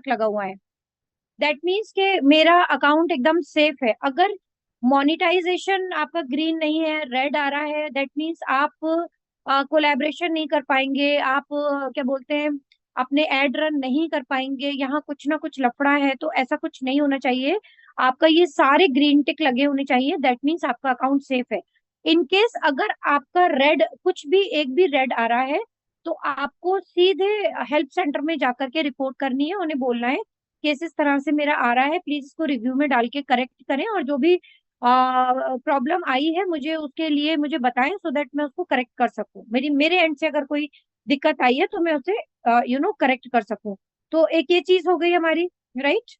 Mark लगा हुआ है, दैट मीन्स कि मेरा अकाउंट एकदम सेफ है। अगर मोनिटाइजेशन आपका ग्रीन नहीं है, रेड आ रहा है, दैट मीन्स आप कोलैबोरेशन नहीं कर पाएंगे, आप क्या बोलते हैं, अपने एड रन नहीं कर पाएंगे, यहाँ कुछ ना कुछ लफड़ा है, तो ऐसा कुछ नहीं होना चाहिए। आपका ये सारे ग्रीन टिक लगे होने चाहिए, दैट मीन्स आपका अकाउंट सेफ है। इन केस अगर आपका रेड, कुछ भी एक भी रेड आ रहा है, तो आपको सीधे हेल्प सेंटर में जाकर के रिपोर्ट करनी है, उन्हें बोलना है कि इस तरह से मेरा आ रहा है, प्लीज इसको रिव्यू में डाल के करेक्ट करें, और जो भी प्रॉब्लम आई है मुझे उसके लिए मुझे बताएं, सो दैट मैं उसको करेक्ट कर सकूं। मेरे एंड से अगर कोई दिक्कत आई है तो मैं उसे करेक्ट कर सकूं। तो एक ये चीज हो गई हमारी, राइट।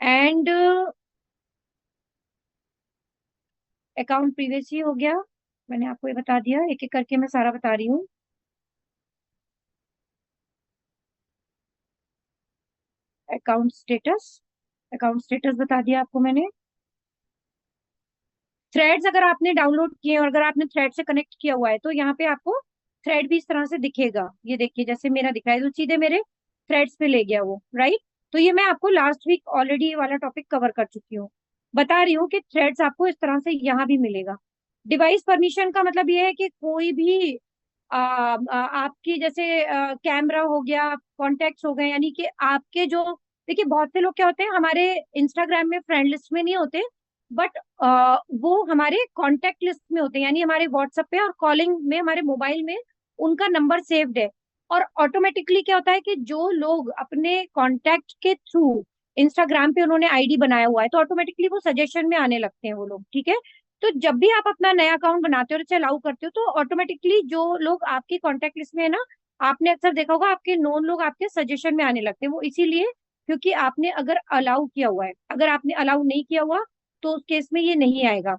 एंड अकाउंट प्रीवियसली हो गया, मैंने आपको ये बता दिया, एक एक करके मैं सारा बता रही हूँ। अकाउंट स्टेटस, अकाउंट स्टेटस बता दिया आपको मैंने। थ्रेड्स अगर आपने डाउनलोड किए और अगर आपने थ्रेड से कनेक्ट किया हुआ है तो यहाँ पे आपको थ्रेड भी इस तरह से दिखेगा, ये देखिए जैसे मेरा दिख रहा है, तो सीधे मेरे थ्रेड्स पे ले गया वो, राइट। तो ये मैं आपको लास्ट वीक ऑलरेडी ये वाला टॉपिक कवर कर चुकी हूँ। बता रही हूँ कि थ्रेड्स आपको इस तरह से यहाँ भी मिलेगा। डिवाइस परमिशन का मतलब ये है कि कोई भी आपकी जैसे कैमरा हो गया, कॉन्टेक्ट्स हो गए, यानी कि आपके जो, देखिए बहुत से लोग क्या होते हैं हमारे इंस्टाग्राम में फ्रेंड लिस्ट में नहीं होते, बट वो हमारे कांटेक्ट लिस्ट में होते हैं, यानी हमारे व्हाट्सएप पे और कॉलिंग में हमारे मोबाइल में उनका नंबर सेव्ड है। और ऑटोमेटिकली क्या होता है कि जो लोग अपने कांटेक्ट के थ्रू इंस्टाग्राम पे उन्होंने आईडी बनाया हुआ है, तो ऑटोमेटिकली वो सजेशन में आने लगते हैं वो लोग, ठीक है। तो जब भी आप अपना नया अकाउंट बनाते हो और इसे अलाउ करते हो, तो ऑटोमेटिकली जो लोग आपकी कांटेक्ट लिस्ट में है ना, आपने अक्सर देखा होगा आपके नोन लोग आपके सजेशन में आने लगते हैं, वो इसीलिए क्योंकि आपने अगर अलाउ किया हुआ है। अगर आपने अलाउ नहीं किया हुआ तो उस केस में ये नहीं आएगा।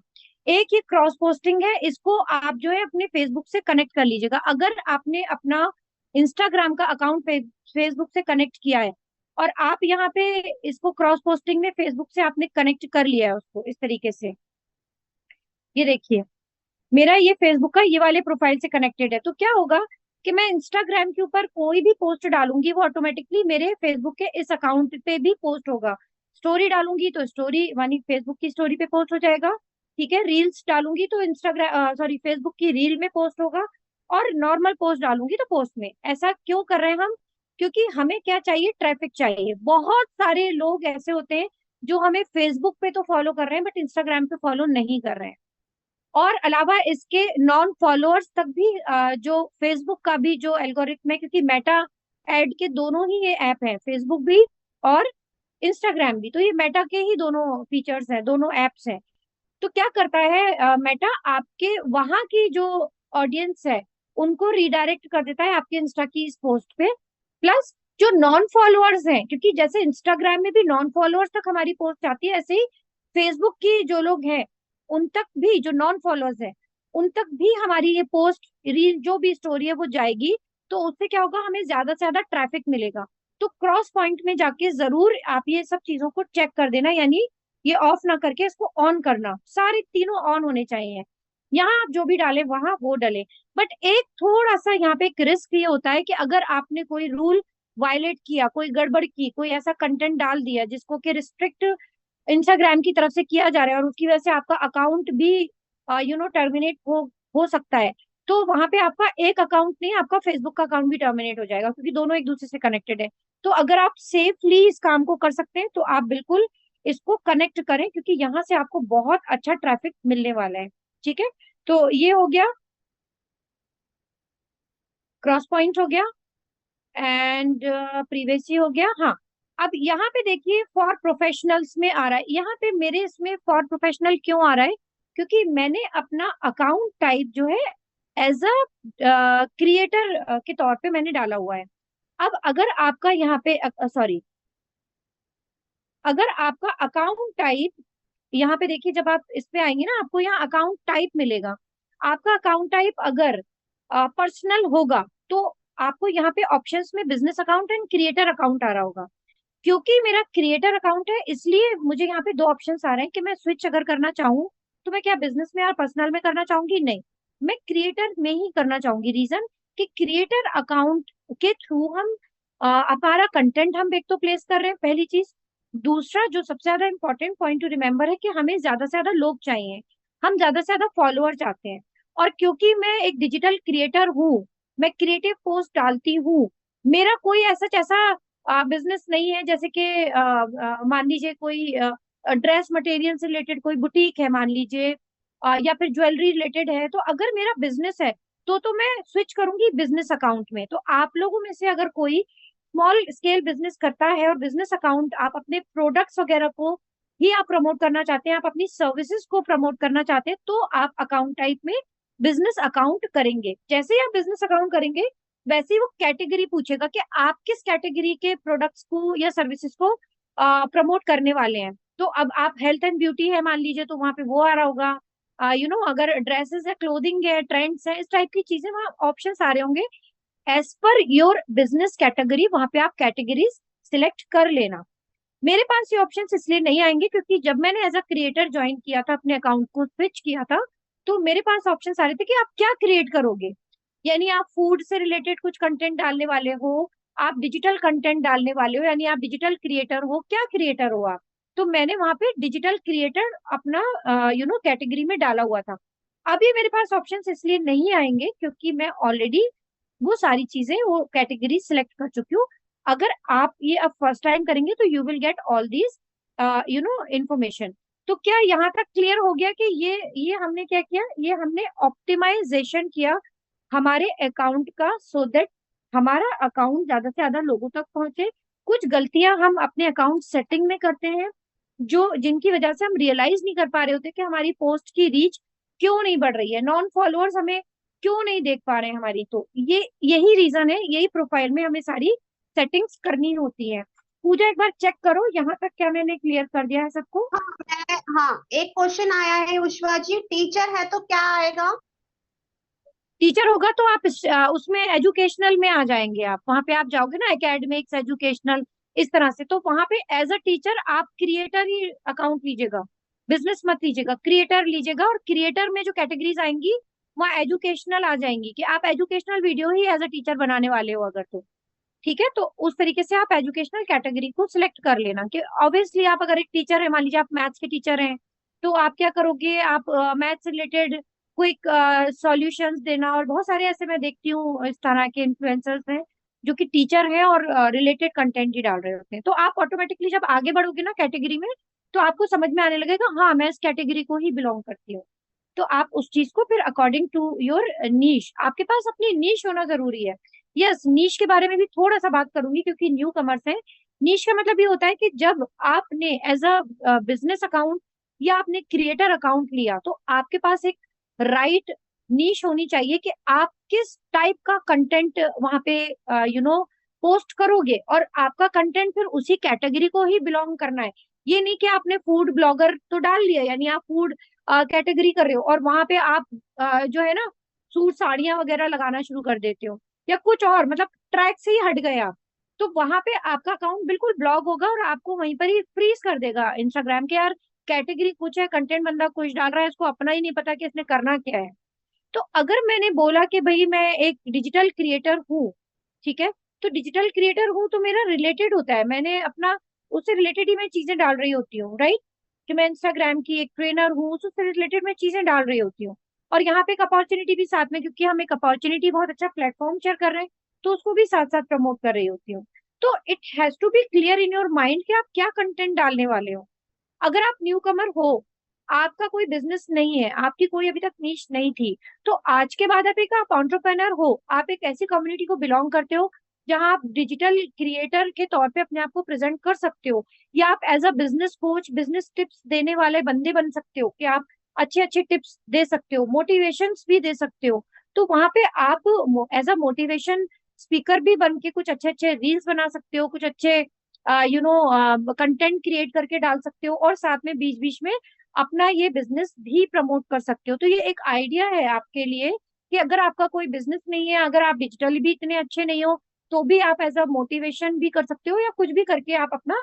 एक ये क्रॉस पोस्टिंग है, इसको आप जो है अपने फेसबुक से कनेक्ट कर लीजिएगा। अगर आपने अपना इंस्टाग्राम का अकाउंट फेसबुक से कनेक्ट किया है और आप यहाँ पे इसको क्रॉस पोस्टिंग में फेसबुक से आपने कनेक्ट कर लिया है उसको इस तरीके से, ये देखिए मेरा ये फेसबुक का ये वाले प्रोफाइल से कनेक्टेड है, तो क्या होगा कि मैं इंस्टाग्राम के ऊपर कोई भी पोस्ट डालूंगी वो ऑटोमेटिकली मेरे फेसबुक के इस अकाउंट पे भी पोस्ट होगा। स्टोरी डालूंगी तो स्टोरी मानी फेसबुक की स्टोरी पे पोस्ट हो जाएगा, ठीक है। रील्स डालूंगी तो इंस्टाग्राम सॉरी फेसबुक की रील में पोस्ट होगा, और नॉर्मल पोस्ट डालूंगी तो पोस्ट में। ऐसा क्यों कर रहे हैं हम? क्योंकि हमें क्या चाहिए, ट्रैफिक चाहिए। बहुत सारे लोग ऐसे होते हैं जो हमें फेसबुक पे तो फॉलो कर रहे हैं बट इंस्टाग्राम पे फॉलो नहीं कर रहे हैं। और अलावा इसके नॉन फॉलोअर्स तक भी जो फेसबुक का भी जो एल्गोरिथम है, क्योंकि मेटा एड के दोनों ही ये ऐप है, फेसबुक भी और इंस्टाग्राम भी, तो ये मेटा के ही दोनों फीचर्स हैं, दोनों एप्स हैं। तो क्या करता है मेटा, आपके वहां की जो ऑडियंस है उनको रिडायरेक्ट कर देता है आपके इंस्टा की इस पोस्ट पे। प्लस जो नॉन फॉलोअर्स हैं, क्योंकि जैसे इंस्टाग्राम में भी नॉन फॉलोअर्स तक हमारी पोस्ट आती है, ऐसे ही फेसबुक की जो लोग हैं उन तक भी, जो नॉन फॉलोअर्स हैं उन तक भी हमारी ये पोस्ट, रील, जो भी स्टोरी है वो जाएगी। तो उससे क्या होगा, हमें ज्यादा से ज्यादा ट्रैफिक मिलेगा। तो क्रॉस पॉइंट में जाके जरूर आप ये सब चीजों को चेक कर देना, यानी ये ऑफ ना करके इसको ऑन करना, सारे तीनों ऑन होने चाहिए। यहाँ आप जो भी डाले वहां वो डले। बट एक थोड़ा सा यहाँ पे एक रिस्क ये होता है कि अगर आपने कोई रूल वायलेट किया, कोई गड़बड़ की, कोई ऐसा कंटेंट डाल दिया जिसको कि रिस्ट्रिक्ट इंस्टाग्राम की तरफ से किया जा रहा है और उसकी वजह से आपका अकाउंट भी टर्मिनेट हो सकता है, तो वहां पे आपका एक अकाउंट नहीं, आपका फेसबुक का अकाउंट भी टर्मिनेट हो जाएगा, क्योंकि दोनों एक दूसरे से कनेक्टेड है। तो अगर आप सेफली इस काम को कर सकते हैं तो आप बिल्कुल इसको कनेक्ट करें, क्योंकि यहाँ से आपको बहुत अच्छा ट्रैफिक मिलने वाला है, ठीक है। तो ये हो गया, क्रॉस पॉइंट हो गया, एंड प्रीवियसी हो गया। हाँ, अब यहाँ पे देखिए फॉर प्रोफेशनल्स में आ रहा है, यहाँ पे मेरे इसमें फॉर प्रोफेशनल क्यों आ रहा है, क्योंकि मैंने अपना अकाउंट टाइप जो है एज अ क्रिएटर के तौर पे मैंने डाला हुआ है। अब अगर आपका यहाँ पे सॉरी, अगर आपका अकाउंट टाइप यहाँ पे देखिए, जब आप इस पे आएंगे ना आपको यहाँ अकाउंट टाइप मिलेगा। आपका अकाउंट टाइप अगर पर्सनल होगा तो आपको यहाँ पे ऑप्शंस में business account and creator account आ रहा होगा। क्योंकि मेरा क्रिएटर अकाउंट है इसलिए मुझे यहाँ पे दो ऑप्शंस आ रहे हैं कि मैं स्विच अगर करना चाहूँ तो मैं क्या बिजनेस में और पर्सनल में करना चाहूंगी, नहीं, मैं क्रिएटर में ही करना चाहूंगी। रीजन कि क्रिएटर अकाउंट के थ्रू हम हमारा कंटेंट हम एक तो प्लेस कर रहे हैं, पहली चीज। दूसरा जो सबसे ज्यादा इंपॉर्टेंट पॉइंट टू रिमेम्बर है कि हमें ज्यादा से ज्यादा लोग चाहिए, हम ज्यादा से ज्यादा फॉलोअर चाहते हैं। और क्योंकि मैं एक डिजिटल क्रिएटर हूँ, मैं क्रिएटिव पोस्ट डालती हूँ, मेरा कोई ऐसा जैसा बिजनेस नहीं है, जैसे कि मान लीजिए कोई ड्रेस मटेरियल से रिलेटेड कोई बुटीक है मान लीजिए, या फिर ज्वेलरी रिलेटेड है। तो अगर मेरा बिजनेस है तो मैं स्विच करूंगी बिजनेस अकाउंट में। तो आप लोगों में से अगर कोई स्मॉल स्केल बिजनेस करता है और बिजनेस अकाउंट आप अपने प्रोडक्ट्स वगैरह को ही आप प्रमोट करना चाहते हैं, आप अपनी सर्विसेज को प्रमोट करना चाहते हैं, तो आप अकाउंट टाइप में बिजनेस अकाउंट करेंगे। जैसे ही आप बिजनेस अकाउंट करेंगे वैसे ही वो कैटेगरी पूछेगा कि आप किस कैटेगरी के प्रोडक्ट्स को या सर्विसेज को प्रमोट करने वाले हैं। तो अब आप हेल्थ एंड ब्यूटी है मान लीजिए, तो वहां पे वो आ रहा होगा। अगर ड्रेसेस है, क्लोथिंग है, ट्रेंड्स है, इस टाइप की चीजें वहाँ ऑप्शन आ रहे होंगे। As per your business category वहां पे आप कैटेगरीज सिलेक्ट कर लेना। मेरे पास ये ऑप्शन इसलिए नहीं आएंगे क्योंकि जब मैंने एज अ क्रिएटर ज्वाइन किया था, अपने अकाउंट को स्विच किया था, तो मेरे पास ऑप्शन आ रहे थे कि आप क्या क्रिएट करोगे। यानी आप फूड से रिलेटेड कुछ कंटेंट डालने वाले हो, आप डिजिटल कंटेंट डालने वाले हो, यानी आप डिजिटल क्रिएटर हो, क्या क्रिएटर हो आप। तो मैंने वहां पे डिजिटल क्रिएटर अपना कैटेगरी में डाला हुआ था। अभी मेरे पास ऑप्शंस इसलिए नहीं आएंगे क्योंकि मैं ऑलरेडी वो सारी चीजें, वो कैटेगरी सिलेक्ट कर चुकी हूँ। अगर आप ये अब फर्स्ट टाइम करेंगे तो you will get all these information. तो क्या यहाँ तक क्लियर हो गया कि ये हमने क्या किया, ये हमने ऑप्टिमाइजेशन किया हमारे अकाउंट का, सो दैट हमारा अकाउंट ज्यादा से ज्यादा लोगों तक पहुंचे। कुछ गलतियां हम अपने अकाउंट सेटिंग में करते हैं जो जिनकी वजह से हम रियलाइज नहीं कर पा रहे होते कि हमारी पोस्ट की रीच क्यों नहीं बढ़ रही है, नॉन फॉलोअर्स हमें क्यों नहीं देख पा रहे हैं हमारी। तो ये यही रीजन है, यही प्रोफाइल में हमें सारी सेटिंग्स करनी होती है। पूजा एक बार चेक करो यहाँ तक क्या मैंने क्लियर कर दिया है सबको। हाँ हाँ, एक क्वेश्चन आया है उषा जी, टीचर है तो क्या आएगा? टीचर होगा तो आप उसमें एजुकेशनल में आ जाएंगे। आप वहां पे आप जाओगे ना, एकेडमिक्स, एजुकेशनल, इस तरह से। तो वहां पे एज अ टीचर आप क्रिएटर ही अकाउंट लीजिएगा, बिजनेस मत लीजिएगा, क्रिएटर लीजिएगा। और क्रिएटर में जो कैटेगरीज आएंगी वहाँ एजुकेशनल आ जाएंगी कि आप एजुकेशनल वीडियो ही एज अ टीचर बनाने वाले हो अगर तो। ठीक है, तो उस तरीके से आप एजुकेशनल कैटेगरी को सिलेक्ट कर लेना कि ऑब्वियसली आप अगर एक टीचर है, मान लीजिए आप मैथ्स के टीचर हैं, तो आप क्या करोगे, आप मैथ्स से रिलेटेड क्विक सॉल्यूशंस देना। और बहुत सारे ऐसे मैं देखती हूँ इस तरह के इन्फ्लुएंसर्स हैं जो कि टीचर हैं और रिलेटेड कंटेंट ही डाल रहे होते हैं। तो आप ऑटोमेटिकली जब आगे बढ़ोगे ना कैटेगरी में, तो आपको समझ में आने लगेगा हाँ मैं इस कैटेगरी को ही बिलोंग करती हूँ। तो आप उस चीज को फिर अकॉर्डिंग टू योर नीश, आपके पास अपनी नीश होना जरूरी है। यस, नीश के बारे में भी थोड़ा सा बात करूंगी क्योंकि न्यू कमर्स है। नीश का मतलब ये होता है कि जब आपने एज अ बिजनेस अकाउंट या आपने क्रिएटर अकाउंट लिया, तो आपके पास एक राइट नीश होनी चाहिए कि आप किस टाइप का कंटेंट वहां पे पोस्ट करोगे, और आपका कंटेंट फिर उसी कैटेगरी को ही बिलोंग करना है। ये नहीं कि आपने फूड ब्लॉगर तो डाल लिया, यानी आप फूड कैटेगरी कर रहे हो और वहां पे आप जो है ना सूट साड़ियां वगैरह लगाना शुरू कर देते हो, या कुछ और, मतलब ट्रैक से ही हट गए आप। तो वहां पे आपका अकाउंट बिल्कुल ब्लॉक होगा और आपको वहीं पर ही फ्रीज कर देगा इंस्टाग्राम के, यार कैटेगरी कुछ है, कंटेंट बंदा कुछ डाल रहा है, इसको अपना ही नहीं पता कि इसने करना क्या है। तो अगर मैंने बोला कि भाई मैं एक डिजिटल क्रिएटर हूँ, ठीक है, तो डिजिटल क्रिएटर हूँ तो मेरा रिलेटेड होता है, मैंने अपना उससे रिलेटेड ही मैं चीजें डाल रही होती हूँ, राइट। कि मैं इंस्टाग्राम की एक ट्रेनर हूँ, उससे रिलेटेड मैं चीजें डाल रही होती हूँ। और यहाँ पे एक अपॉर्चुनिटी भी साथ में, क्योंकि हम एक अपॉर्चुनिटी, बहुत अच्छा प्लेटफॉर्म शेयर कर रहे हैं, तो उसको भी साथ साथ प्रमोट कर रही होती हूँ। तो it has to be clear in your mind कि आप क्या कंटेंट डालने वाले हो। अगर आप न्यू कमर हो, आपका कोई बिजनेस नहीं है, आपकी कोई अभी तक नीश नहीं थी, तो आज के बाद आप एंटरप्रेन्योर हो, आप एक ऐसी कम्युनिटी को बिलोंग करते हो जहां आप डिजिटल क्रिएटर के तौर पे अपने आप को प्रेजेंट कर सकते हो, या आप as a business coach, business tips देने वाले बंदे बन सकते हो कि आप अच्छे अच्छे टिप्स दे सकते हो, मोटिवेशंस भी दे सकते हो। तो वहां पे आप एज अ मोटिवेशन स्पीकर भी बन के कुछ अच्छे अच्छे रील्स बना सकते हो, कुछ अच्छे कंटेंट क्रिएट करके डाल सकते हो, और साथ में बीच बीच में अपना ये बिजनेस भी प्रमोट कर सकते हो। तो ये एक आइडिया है आपके लिए कि अगर आपका कोई बिजनेस नहीं है, अगर आप डिजिटली भी इतने अच्छे नहीं हो, तो भी आप एज अ मोटिवेशन भी कर सकते हो, या कुछ भी करके आप अपना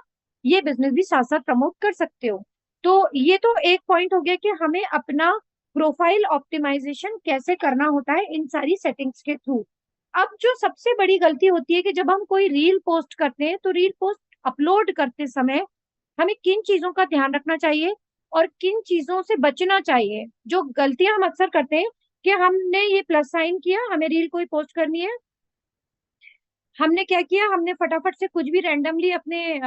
ये बिजनेस भी साथ साथ प्रमोट कर सकते हो। तो ये तो एक पॉइंट हो गया कि हमें अपना प्रोफाइल ऑप्टिमाइजेशन कैसे करना होता है इन सारी सेटिंग्स के थ्रू। अब जो सबसे बड़ी गलती होती है कि जब हम कोई रील पोस्ट करते हैं तो रील पोस्ट अपलोड करते समय हमें किन चीजों का ध्यान रखना चाहिए और किन चीजों से बचना चाहिए। जो गलतियां हम अक्सर करते हैं कि हमने ये प्लस साइन किया, हमें रील कोई पोस्ट करनी है, हमने क्या किया, हमने फटाफट से कुछ भी रैंडमली अपने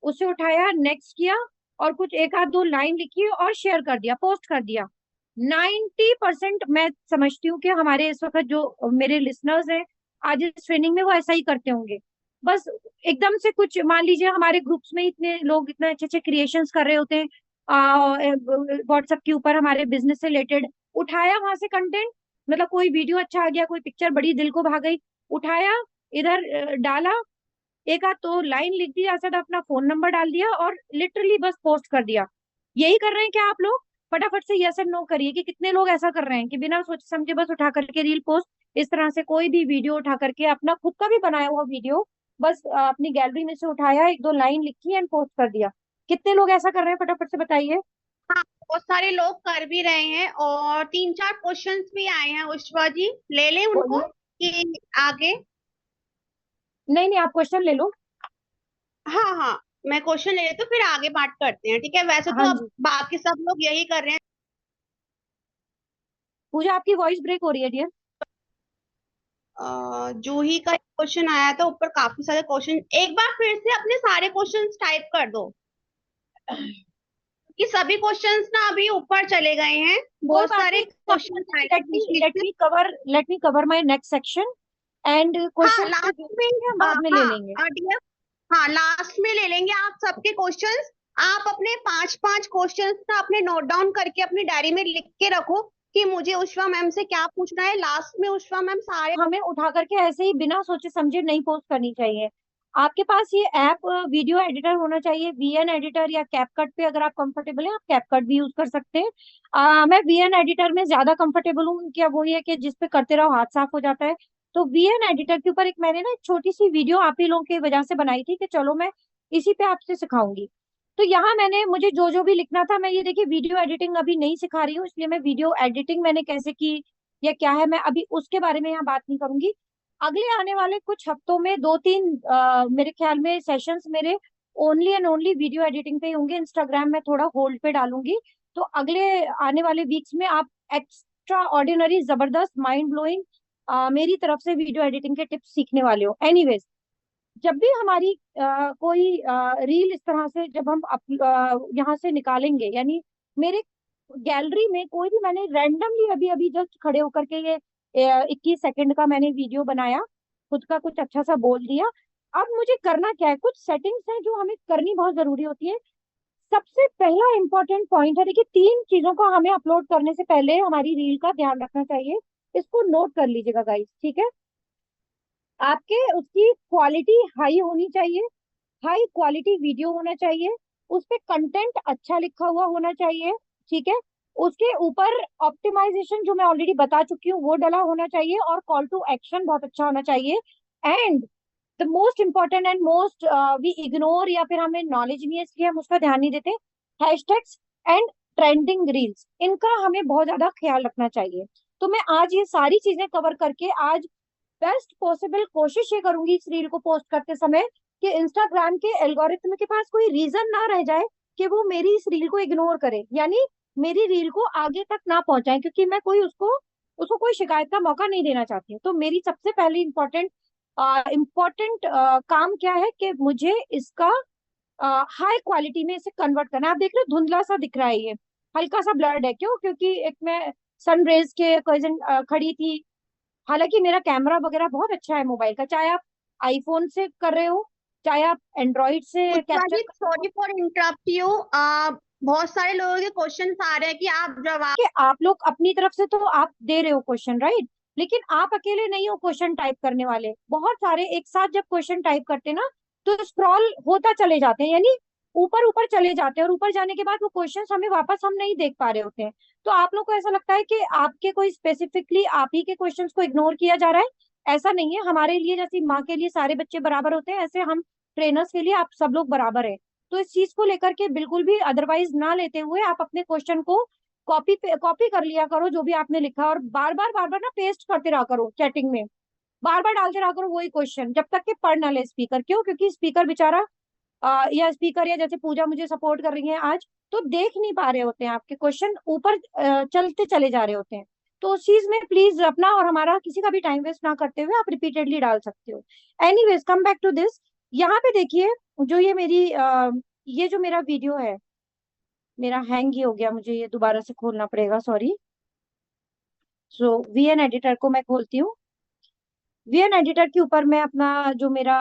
उसे उठाया, नेक्स्ट किया और कुछ एक आध दो लाइन लिखी और शेयर कर दिया, पोस्ट कर दिया। 90% मैं समझती हूँ कि हमारे इस वक्त जो मेरे लिसनर्स हैं आज इस ट्रेनिंग में, वो ऐसा ही करते होंगे। बस एकदम से कुछ, मान लीजिए हमारे ग्रुप्स में इतने लोग इतने अच्छे अच्छे क्रिएशंस कर रहे होते हैं व्हाट्सएप के ऊपर हमारे बिजनेस से रिलेटेड, उठाया वहां से कंटेंट, मतलब कोई वीडियो अच्छा आ गया, कोई पिक्चर बड़ी दिल को भा गई, उठाया, इधर डाला, एक आध तो लाइन लिख दी, ऐसा अपना फोन नंबर डाल दिया और लिटरली बस पोस्ट कर दिया। यही कर रहे हैं क्या आप लोग? फटाफट से यस एंड नो करिए कि कितने लोग ऐसा कर रहे हैं कि बिना सोचे समझे बस उठा करके रील पोस्ट, इस तरह से कोई भी वीडियो उठा करके, अपना खुद का भी बनाया हुआ वीडियो बस अपनी गैलरी में से उठाया, एक दो लाइन लिखी एंड पोस्ट कर दिया। कितने लोग ऐसा कर रहे हैं फटाफट से बताइए। हाँ, बहुत सारे लोग कर भी रहे हैं और 3-4 क्वेश्चंस भी आए हैं उषा जी, ले लें उनको बोलिए। कि आगे? नहीं नहीं, आप क्वेश्चन ले लो। हाँ हाँ, मैं क्वेश्चन ले लेती हूँ फिर आगे बात करते हैं, ठीक है? वैसे हाँ तो अब जी। बाकी सब लोग यही कर रहे हैं। पूजा, आपकी वॉइस ब्रेक हो रही है डियर। जूही का क्वेश्चन आया था ऊपर, काफी सारे क्वेश्चन, एक बार फिर से अपने सारे क्वेश्चंस टाइप कर दो कि सभी क्वेश्चंस ना अभी ऊपर चले गए हैं, कोई बहुत बात सारे नहीं, क्वेश्चंस आए थे लेट मी बीच बीच let me. Me cover let me cover my next section and हाँ क्वेश्चन जो लास्ट में, भी हम बाद में ले लेंगे। डियर, हाँ लास्ट में ले लेंगे आप सबके क्वेश्चंस। आप अपने 5-5 क्वेश्चंस ना अपने नोट डाउन करके अपनी डायरी में लिख के रखो कि मुझे उषा मैम से क्या पूछना है, लास्ट में उषा मैम सारे। हमें उठा करके ऐसे ही बिना सोचे समझे नहीं पोस्ट करनी चाहिए। आपके पास ये ऐप वीडियो एडिटर होना चाहिए, वीएन एडिटर या कैपकट पे अगर आप कंफर्टेबल हैं आप कैपकट भी यूज कर सकते हैं। मैं वीएन एडिटर में ज्यादा कंफर्टेबल हूँ, क्या वो ये कि जिस पे करते रहो हाथ साफ हो जाता है। तो वीएन एडिटर के ऊपर एक मैंने ना एक छोटी सी वीडियो आप ही लोगों की वजह से बनाई थी कि चलो मैं इसी पे आपसे सिखाऊंगी। तो यहाँ मैंने, मुझे जो जो भी लिखना था, मैं ये देखिए वीडियो एडिटिंग अभी नहीं सिखा रही हूँ, इसलिए मैं वीडियो एडिटिंग मैंने कैसे की या क्या है मैं अभी उसके बारे में यहाँ बात नहीं करूंगी। अगले आने वाले कुछ हफ्तों में दो तीन मेरे ख्याल में सेशंस मेरे only and only video editing पे ही होंगे। इंस्टाग्राम में थोड़ा होल्ड पे डालूंगी। तो अगले आने वाले वीक्स में आप एक्स्ट्रा ऑर्डिनरी जबरदस्त माइंड ब्लोइंग मेरी तरफ से वीडियो एडिटिंग के टिप्स सीखने वाले हो। एनीवेज, जब भी हमारी कोई रील इस तरह से जब हम यहाँ से निकालेंगे, यानी मेरे गैलरी में कोई भी, मैंने रैंडमली अभी अभी जस्ट खड़े होकर के ये 21 सेकंड का मैंने वीडियो बनाया, खुद का कुछ अच्छा सा बोल दिया। अब मुझे करना क्या है, कुछ सेटिंग्स हैं जो हमें करनी बहुत जरूरी होती है। सबसे पहला इंपॉर्टेंट पॉइंट है, देखिए 3 चीजों को हमें अपलोड करने से पहले हमारी रील का ध्यान रखना चाहिए। इसको नोट कर लीजिएगा गाइस, ठीक है? आपके उसकी क्वालिटी हाई होनी चाहिए, हाई क्वालिटी वीडियो होना चाहिए, उस पे कंटेंट अच्छा लिखा हुआ होना चाहिए, ठीक है? उसके ऊपर ऑप्टिमाइजेशन जो मैं ऑलरेडी बता चुकी हूँ वो डला होना चाहिए और कॉल टू एक्शन बहुत अच्छा होना चाहिए। And the most important and most we ignore, या फिर हमें नॉलेज नहीं है इसलिए हम उसका ध्यान नहीं देते, हैशटैग्स एंड ट्रेंडिंग रील्स, इनका हमें बहुत ज्यादा ख्याल रखना चाहिए। तो मैं आज ये सारी चीजें कवर करके आज बेस्ट पॉसिबल कोशिश ये करूंगी इस रील को पोस्ट करते समय कि इंस्टाग्राम के एल्गोरिथम के पास कोई रीजन ना रह जाए कि वो मेरी इस रील को इग्नोर करे, यानी मेरी रील को आगे तक ना पहुंचाए, क्योंकि मैं कोई उसको उसको कोई शिकायत का मौका नहीं देना चाहती हूँ। तो मेरी सबसे पहली इम्पोर्टेंट काम क्या है कि मुझे इसका हाई क्वालिटी में इसे कन्वर्ट करना है। आप देख रहे हो धुंधला सा दिख रहा है ये, हल्का सा ब्लर्ड है, क्यों? क्योंकि एक मैं सन रेज के कोई खड़ी थी। हालांकि मेरा कैमरा वगैरह बहुत अच्छा है मोबाइल का, चाहे आप आईफोन से कर रहे हो चाहे आप एंड्रॉइड से उषा कैप्चर जी कर रहे हो। सॉरी फॉर इंटरप्ट यू, बहुत सारे लोगों के क्वेश्चंस आ रहे हैं कि आप जवाब। कि आप लोग अपनी तरफ से तो आप दे रहे हो क्वेश्चन, राइट? लेकिन आप अकेले नहीं हो क्वेश्चन टाइप करने वाले, बहुत सारे एक साथ जब क्वेश्चन टाइप करते हैं ना तो स्क्रॉल होता चले जाते हैं, यानी ऊपर ऊपर चले जाते हैं, और ऊपर जाने के बाद वो क्वेश्चन हमें वापस हम नहीं देख पा रहे होते हैं। तो आप लोग को ऐसा लगता है कि आपके कोई स्पेसिफिकली आप ही के क्वेश्चंस को इग्नोर किया जा रहा है। ऐसा नहीं है, हमारे लिए जैसे माँ के लिए सारे बच्चे बराबर होते हैं, ऐसे हम ट्रेनर्स के लिए आप सब लोग बराबर है। तो इस चीज को लेकर के बिल्कुल भी अदरवाइज ना लेते हुए आप अपने क्वेश्चन को कॉपी कर लिया करो जो भी आपने लिखा, और बार बार ना पेस्ट करते रहा करो चैटिंग में। बार बार डालते रहा करो वही क्वेश्चन, जब तक कि पढ़ ना ले स्पीकर। क्यों? क्योंकि स्पीकर बेचारा या स्पीकर, या जैसे पूजा मुझे सपोर्ट कर रही है आज, तो देख नहीं पा रहे होते हैं आपके क्वेश्चन, ऊपर चलते चले जा रहे होते हैं। तो उस चीज में प्लीज अपना और हमारा किसी का भी टाइम वेस्ट ना करते हुए आप रिपीटेडली डाल सकते हो। Anyways, come back to this. यहाँ पे देखिए, जो ये मेरी ये जो मेरा वीडियो है, मेरा हैंग ही हो गया, मुझे ये दोबारा से खोलना पड़ेगा, सॉरी। सो वीएन एडिटर को मैं खोलती हूँ। वीएन एडिटर के ऊपर मैं अपना जो मेरा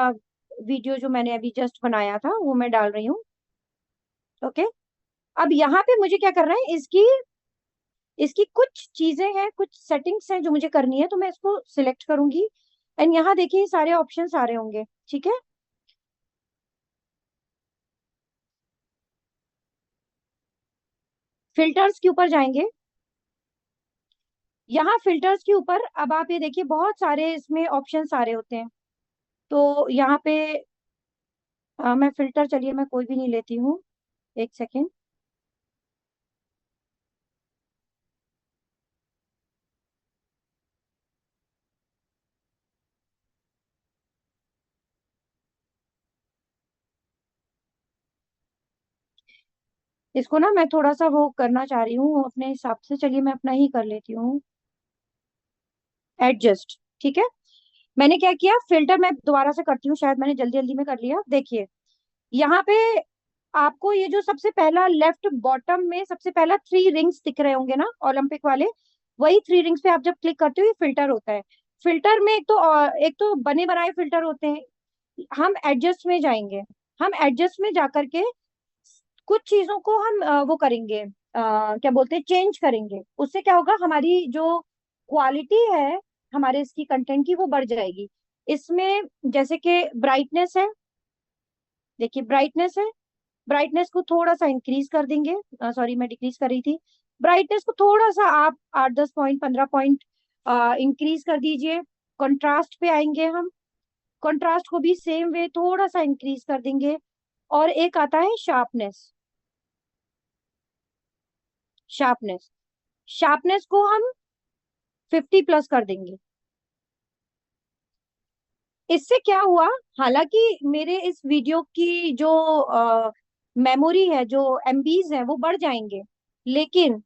वीडियो जो मैंने अभी जस्ट बनाया था वो मैं डाल रही हूँ। ओके। अब यहाँ पे मुझे क्या करना है, इसकी इसकी कुछ चीजें हैं, कुछ सेटिंग्स हैं जो मुझे करनी है, तो मैं इसको सिलेक्ट करूंगी। एंड यहाँ देखिए सारे ऑप्शंस आ रहे होंगे, ठीक है। फिल्टर्स के ऊपर जाएंगे। यहाँ फिल्टर्स के ऊपर अब आप ये देखिए बहुत सारे इसमें ऑप्शंस आ रहे होते हैं। तो यहाँ पे मैं फिल्टर, चलिए मैं कोई भी नहीं लेती हूँ, एक सेकेंड। इसको ना मैं थोड़ा सा वो करना चाह रही हूँ अपने हिसाब से, चलिए मैं अपना ही कर लेती हूँ, एडजस्ट, ठीक है। मैंने क्या किया, फिल्टर मैं दोबारा से करती हूँ, शायद मैंने जल्दी जल्दी में कर लिया। देखिए यहाँ पे आपको ये जो सबसे पहला लेफ्ट बॉटम में सबसे पहला थ्री रिंग्स दिख रहे होंगे ना, ओलंपिक वाले, वही थ्री रिंग्स पे आप जब क्लिक करते हो ये फिल्टर होता है। फिल्टर में एक तो बने बनाए फिल्टर होते हैं। हम एडजस्ट में जाएंगे। हम एडजस्ट में जाकर के कुछ चीजों को हम वो करेंगे, क्या बोलते हैं, चेंज करेंगे। उससे क्या होगा, हमारी जो क्वालिटी है हमारे इसकी कंटेंट की वो बढ़ जाएगी। इसमें जैसे कि ब्राइटनेस है, देखिए ब्राइटनेस है, ब्राइटनेस को थोड़ा सा इंक्रीज कर देंगे, सॉरी मैं डिक्रीज कर रही थी। ब्राइटनेस को थोड़ा सा आप 8-10 पॉइंट 15 पॉइंट इंक्रीज कर दीजिए। कंट्रास्ट पे आएंगे हम, कंट्रास्ट को भी सेम वे थोड़ा सा इंक्रीज कर देंगे। और एक आता है शार्पनेस, शार्पनेस शार्पनेस को हम 50+ कर देंगे। इससे क्या हुआ, हालांकि मेरे इस वीडियो की जो मेमोरी है, जो एमबीज है वो बढ़ जाएंगे, लेकिन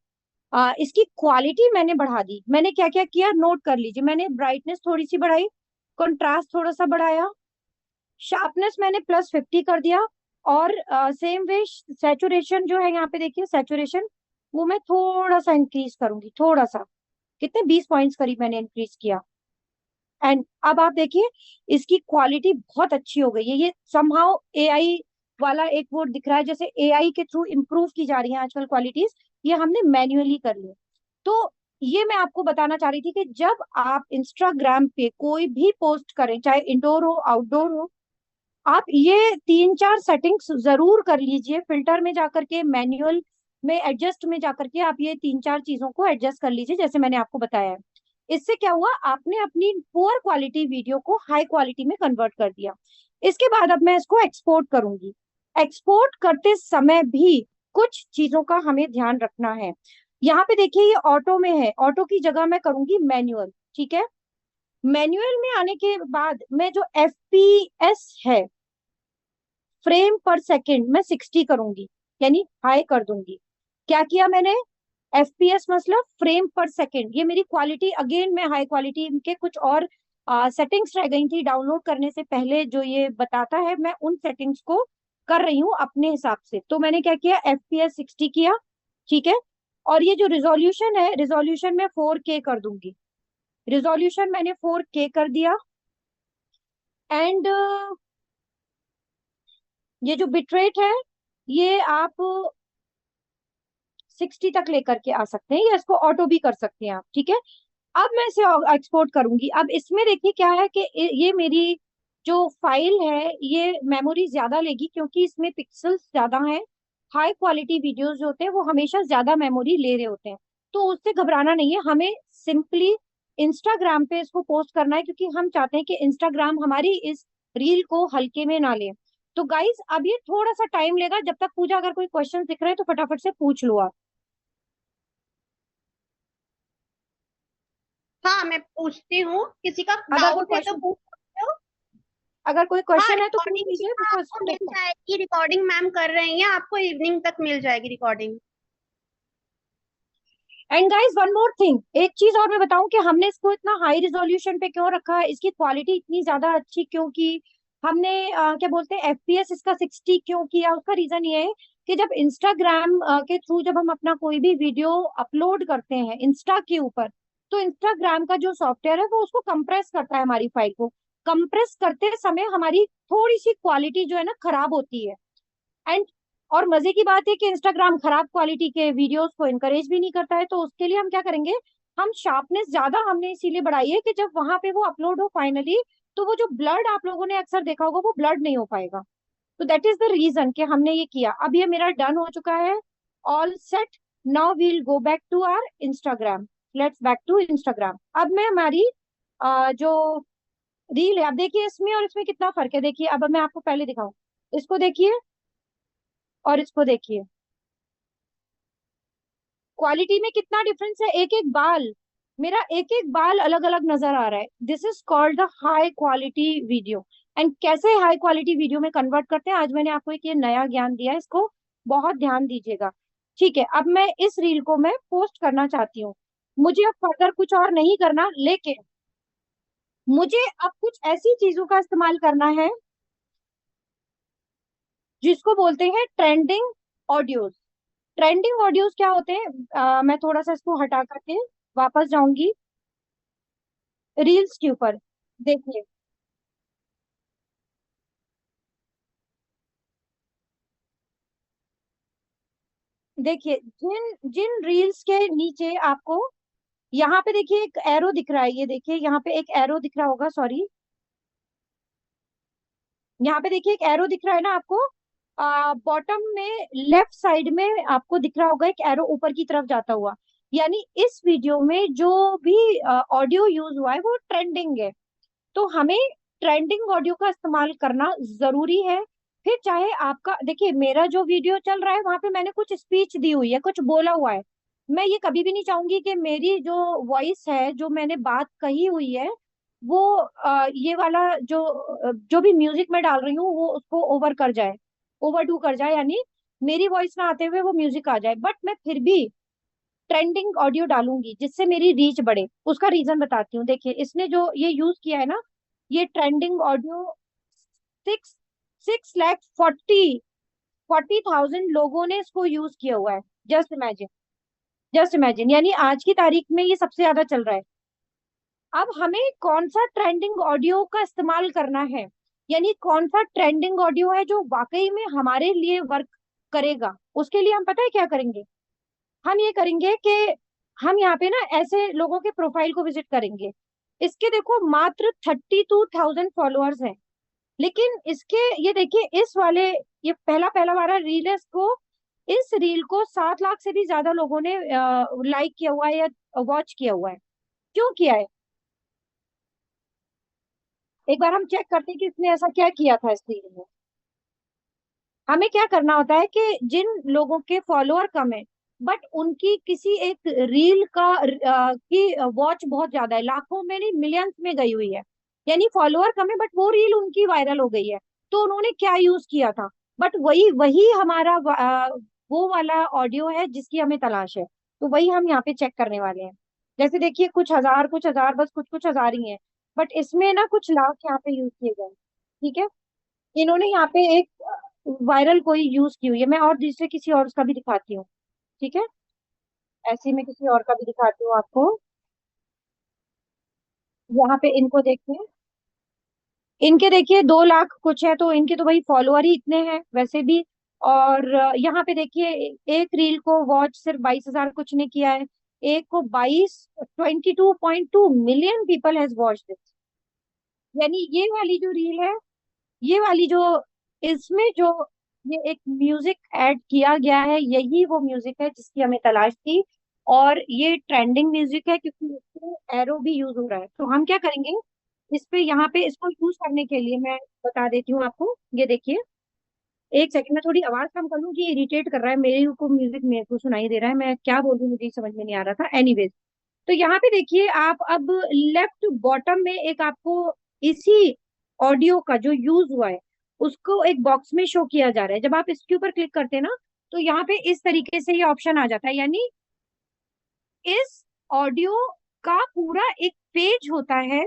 इसकी क्वालिटी मैंने बढ़ा दी। मैंने क्या क्या किया नोट कर लीजिए। मैंने ब्राइटनेस थोड़ी सी बढ़ाई, कंट्रास्ट थोड़ा सा बढ़ाया, शार्पनेस मैंने +50 कर दिया, और सेम वे सैचुरेशन जो है यहाँ पे देखिए, सैचुरेशन वो मैं थोड़ा सा इंक्रीज करूंगी, थोड़ा सा, कितने 20 पॉइंट्स करीब मैंने इंक्रीज किया। एंड अब आप देखिए इसकी क्वालिटी बहुत अच्छी हो गई है। ये समहाउ एआई वाला एक वो दिख रहा है, जैसे एआई के थ्रू इंप्रूव की जा रही है आजकल क्वालिटीज, ये हमने मैन्युअली कर ली। तो ये मैं आपको बताना चाह रही थी कि जब आप इंस्टाग्राम पे कोई भी पोस्ट करें, चाहे इंडोर हो आउटडोर हो, आप ये 3-4 सेटिंग्स जरूर कर लीजिए। फिल्टर में जाकर के, मैनुअल में, एडजस्ट में जाकर के आप ये 3-4 चीजों को एडजस्ट कर लीजिए, जैसे मैंने आपको बताया है। इससे क्या हुआ, आपने अपनी पुअर क्वालिटी वीडियो को हाई क्वालिटी में कन्वर्ट कर दिया। इसके बाद अब मैं इसको एक्सपोर्ट करूंगी। एक्सपोर्ट करते समय भी कुछ चीजों का हमें ध्यान रखना है। यहाँ पे देखिए ये ऑटो में है, ऑटो की जगह मैं करूंगी मैनुअल, ठीक है। मैनुअल में आने के बाद मैं जो FPS है, फ्रेम पर सेकंड, मैं 60 करूंगी, यानी हाई कर दूंगी। क्या किया मैंने, FPS मतलब फ्रेम पर सेकंड। ये मेरी क्वालिटी, अगेन मैं हाई क्वालिटी के कुछ और सेटिंग्स रह गई थी डाउनलोड करने से पहले, जो ये बताता है मैं उन सेटिंग्स को कर रही हूँ अपने हिसाब से। तो मैंने क्या किया, FPS 60 किया, ठीक है। और ये जो रिजोल्यूशन है, रिजोल्यूशन में 4K कर दूंगी। रिजोल्यूशन मैंने 4K कर दिया। एंड ये जो बिटरेट है, ये आप 60 तक लेकर के आ सकते हैं, या इसको ऑटो भी कर सकते हैं आप, ठीक है। अब मैं इसे एक्सपोर्ट करूंगी। अब इसमें देखिए क्या है कि ये मेरी जो फाइल है ये मेमोरी ज्यादा लेगी, क्योंकि इसमें पिक्सल्स ज्यादा हैं। हाई क्वालिटी वीडियोस जो होते हैं वो हमेशा ज्यादा मेमोरी ले रहे होते हैं। तो उससे घबराना नहीं है, हमें सिंपली इंस्टाग्राम पे इसको पोस्ट करना है, क्योंकि हम चाहते हैं कि इंस्टाग्राम हमारी इस रील को हल्के में ना ले। तो गाइज अब ये थोड़ा सा टाइम लेगा, जब तक पूजा अगर कोई क्वेश्चन दिख रहे हैं तो फटाफट से पूछ लो आप। हाँ मैं पूछती हूँ, किसी का अगर कोई डाउट है तो क्वेश्चन पूछ सकते हो। अगर कोई हाँ क्वेश्चन है तो पूछ रिकॉर्डिंग भी लीजिए, बिकॉज आपको मिल देखो। जाएगी, रिकॉर्डिंग मैम कर रही हैं, आपको इवनिंग तक मिल जाएगी recording. And guys one more thing, एक चीज और मैं बताऊं कि हमने इसको इतना हाई रिजोल्यूशन पे क्यों रखा है, इसकी क्वालिटी इतनी ज्यादा अच्छी क्यों की। हमने क्या बोलते हैं एफपीएस इसका 60 क्यों किया, उसका रीजन ये है कि जब इंस्टाग्राम के थ्रू जब हम अपना कोई भी वीडियो अपलोड करते हैं इंस्टा के ऊपर, तो इंस्टाग्राम का जो सॉफ्टवेयर है वो उसको कंप्रेस करता है, हमारी फाइल को कंप्रेस करते समय हमारी थोड़ी सी क्वालिटी जो है ना खराब होती है। एंड और मजे की बात है कि इंस्टाग्राम खराब क्वालिटी के वीडियोस को इनकरेज भी नहीं करता है, तो उसके लिए हम क्या करेंगे, हम शार्पनेस ज्यादा हमने इसीलिए बढ़ाई है कि जब वहां पे वो अपलोड हो फाइनली, तो वो जो ब्लड आप लोगों ने अक्सर देखा होगा वो ब्लड नहीं हो पाएगा। तो दैट इज द रीजन कि हमने ये किया। अब ये मेरा डन हो चुका है, all set. Now we'll go back to our Instagram. Let's back to Instagram. अब मैं हमारी जो रील है, आप देखिए इसमें और इसमें कितना फर्क है। देखिए अब मैं आपको पहले दिखाऊं, इसको देखिए और इसको देखिए, क्वालिटी में कितना डिफरेंस है। एक एक बाल, मेरा एक एक बाल अलग अलग नजर आ रहा है। This is called the high quality video. And कैसे हाई क्वालिटी वीडियो में कन्वर्ट करते हैं, आज मैंने आपको एक ये नया ज्ञान दिया है, इसको बहुत ध्यान दीजिएगा। ठीक है, अब मैं इस रील को मैं पोस्ट करना चाहती हूँ। मुझे अब फर्दर कुछ और नहीं करना, लेकिन मुझे अब कुछ ऐसी चीजों का इस्तेमाल करना है जिसको बोलते हैं ट्रेंडिंग ऑडियोज। ट्रेंडिंग ऑडियोज क्या होते हैं, मैं थोड़ा सा इसको हटा करके वापस जाऊंगी रील्स के ऊपर। देखिए, देखिए जिन जिन रील्स के नीचे आपको यहाँ पे देखिए एक एरो दिख रहा है, ये देखिए यहाँ पे एक एरो दिख रहा होगा, सॉरी, यहाँ पे देखिए एक एरो दिख रहा है ना आपको, बॉटम में लेफ्ट साइड में आपको दिख रहा होगा एक एरो ऊपर की तरफ जाता हुआ। यानी इस वीडियो में जो भी ऑडियो यूज हुआ है वो ट्रेंडिंग है। तो हमें ट्रेंडिंग ऑडियो का इस्तेमाल करना जरूरी है। फिर चाहे आपका, देखिए मेरा जो वीडियो चल रहा है वहां पे मैंने कुछ स्पीच दी हुई है, कुछ बोला हुआ है। मैं ये कभी भी नहीं चाहूंगी कि मेरी जो वॉइस है, जो मैंने बात कही हुई है, वो ये वाला जो भी म्यूजिक मैं डाल रही हूँ वो उसको ओवर कर जाए, ओवरडू कर जाए, यानी मेरी वॉइस ना आते हुए वो म्यूजिक आ जाए। बट मैं फिर भी ट्रेंडिंग ऑडियो डालूंगी जिससे मेरी रीच बढ़े। उसका रीजन बताती हूँ। देखिए इसने जो ये यूज किया है ना, ये ट्रेंडिंग ऑडियो 6 6 लाख 40 लोगों ने इसको यूज किया हुआ है। जस्ट इमेजिन, जस्ट इमेजिन, यानी आज की तारीख में ये सबसे ज्यादा चल रहा है। अब हमें कौन सा ट्रेंडिंग ऑडियो का इस्तेमाल करना है, यानी कौन सा ट्रेंडिंग ऑडियो है जो वाकई में हमारे लिए वर्क करेगा, उसके लिए हम पता है क्या करेंगे। हम ये करेंगे कि हम यहाँ पे ना ऐसे लोगों के प्रोफाइल को विजिट करेंगे। इसके देखो मात्र 32,000 फॉलोअर्स हैं, लेकिन इसके ये देखिए इस वाले, ये पहला पहला वाला रील है, इसको इस रील को 7 लाख से भी ज्यादा लोगों ने लाइक किया हुआ है या वॉच किया हुआ है। क्यों किया है, एक बार हम चेक करते हैं कि इसने ऐसा क्या किया था इस रील में। हमें क्या करना होता है कि जिन लोगों के फॉलोअर कम है बट उनकी किसी एक रील की वॉच बहुत ज्यादा है, लाखों में नहीं मिलियंस में गई हुई है, यानी फॉलोअर कम है बट वो रील उनकी वायरल हो गई है। तो उन्होंने क्या यूज किया था, बट वही वही हमारा वो वाला ऑडियो है जिसकी हमें तलाश है। तो वही हम यहाँ पे चेक करने वाले हैं। जैसे देखिए कुछ हजार, बस कुछ कुछ हजार ही है, बट इसमें ना कुछ लाख यहाँ पे यूज किए गए। ठीक है, इन्होंने यहाँ पे एक वायरल कोई यूज की हुई है, मैं और दूसरे किसी और का भी दिखाती हूँ। ठीक है, ऐसे में किसी और का भी दिखाती हूँ आपको। यहाँ पे इनको देखिए, इनके देखिए 2 लाख कुछ है, तो इनके तो भाई फॉलोअर ही इतने हैं वैसे भी। और यहाँ पे देखिए एक रील को वॉच सिर्फ 22,000 कुछ ने किया है, एक को 22.2 million people has watched this. यानी ये वाली जो रील है, ये वाली जो, इसमें जो ये एक म्यूजिक ऐड किया गया है, यही वो म्यूजिक है जिसकी हमें तलाश थी। और ये ट्रेंडिंग म्यूजिक है क्योंकि इसमें एरो भी यूज हो रहा है। तो हम क्या करेंगे, इस पे यहाँ पे इसको यूज करने के लिए मैं बता देती हूँ आपको। ये देखिए, एक सेकंड में थोड़ी आवाज कम कर लूँ कि इरिटेट कर रहा है, मेरे को म्यूजिक मेरे को सुनाई दे रहा है, मैं क्या बोल रही हूँ मुझे ही समझ में नहीं आ रहा था। एनीवेज, तो यहाँ पे देखिए आप अब लेफ्ट बॉटम में एक आपको इसी ऑडियो का जो यूज हुआ है उसको एक बॉक्स में शो किया जा रहा है। जब आप इसके ऊपर क्लिक करते हैं ना, तो यहाँ पे इस तरीके से ये ऑप्शन आ जाता है, यानी इस ऑडियो का पूरा एक पेज होता है,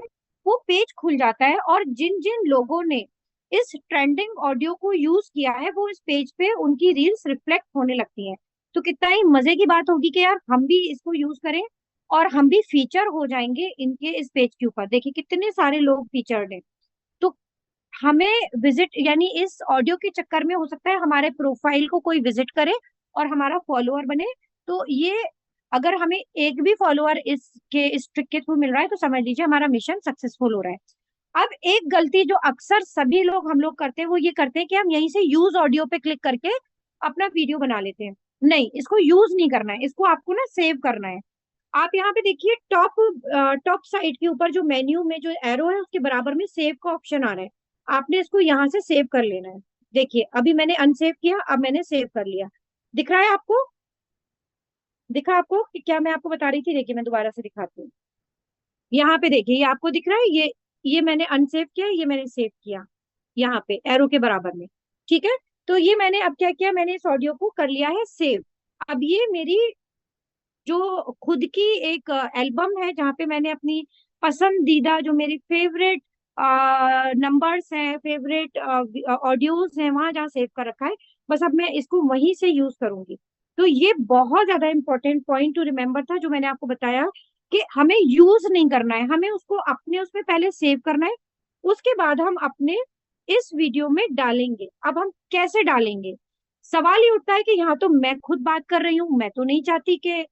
वो पेज खुल जाता है, और जिन जिन लोगों ने इस ट्रेंडिंग ऑडियो को यूज किया है वो इस पेज पे उनकी रील्स रिफ्लेक्ट होने लगती हैं। तो कितना ही मजे की बात होगी कि यार हम भी इसको यूज करें और हम भी फीचर हो जाएंगे इनके इस पेज के ऊपर। देखिए कितने सारे लोग फीचर्ड हैं। तो हमें विजिट, यानी इस ऑडियो के चक्कर में हो सकता है हमारे प्रोफाइल को कोई विजिट करे और हमारा फॉलोअर बने। तो ये अगर हमें एक भी फॉलोअर इसके इस ट्रिक के थ्रू मिल रहा है तो समझ लीजिए हमारा मिशन सक्सेसफुल हो रहा है। अब एक गलती जो अक्सर सभी लोग हम लोग करते हैं वो ये करते हैं कि हम यहीं से यूज ऑडियो पे क्लिक करके अपना वीडियो बना लेते हैं। नहीं, इसको यूज नहीं करना है, इसको आपको ना सेव करना है। आप यहाँ पे देखिए टॉप साइड के ऊपर जो मेन्यू में जो एरो है उसके बराबर में सेव का ऑप्शन आ रहा है। आपने इसको यहाँ से सेव कर लेना है। देखिए अभी मैंने अनसेव किया, अब मैंने सेव कर लिया। दिख रहा है आपको? दिखा आपको कि क्या मैं आपको बता रही थी? देखिए मैं दोबारा से दिखाती हूँ। यहाँ पे देखिए ये आपको दिख रहा है, ये मैंने अनसेव किया, ये मैंने सेव किया यहाँ पे एरो के बराबर में। ठीक है, तो ये मैंने अब क्या किया, मैंने इस ऑडियो को कर लिया है सेव। अब ये मेरी जो खुद की एक एल्बम है जहाँ पे मैंने अपनी पसंदीदा जो मेरी फेवरेट नंबर्स हैं, फेवरेट ऑडियोज हैं, वहां जहाँ सेव कर रखा है, बस अब मैं इसको वहीं से यूज करूंगी। तो ये बहुत ज्यादा इंपॉर्टेंट पॉइंट टू रिमेम्बर था जो मैंने आपको बताया कि हमें यूज नहीं करना है, हमें उसको अपने उसमें पहले सेव करना है, उसके बाद हम अपने इस वीडियो में डालेंगे। अब हम कैसे डालेंगे, सवाल ये उठता है कि यहाँ तो मैं खुद बात कर रही हूँ, मैं तो नहीं चाहती कि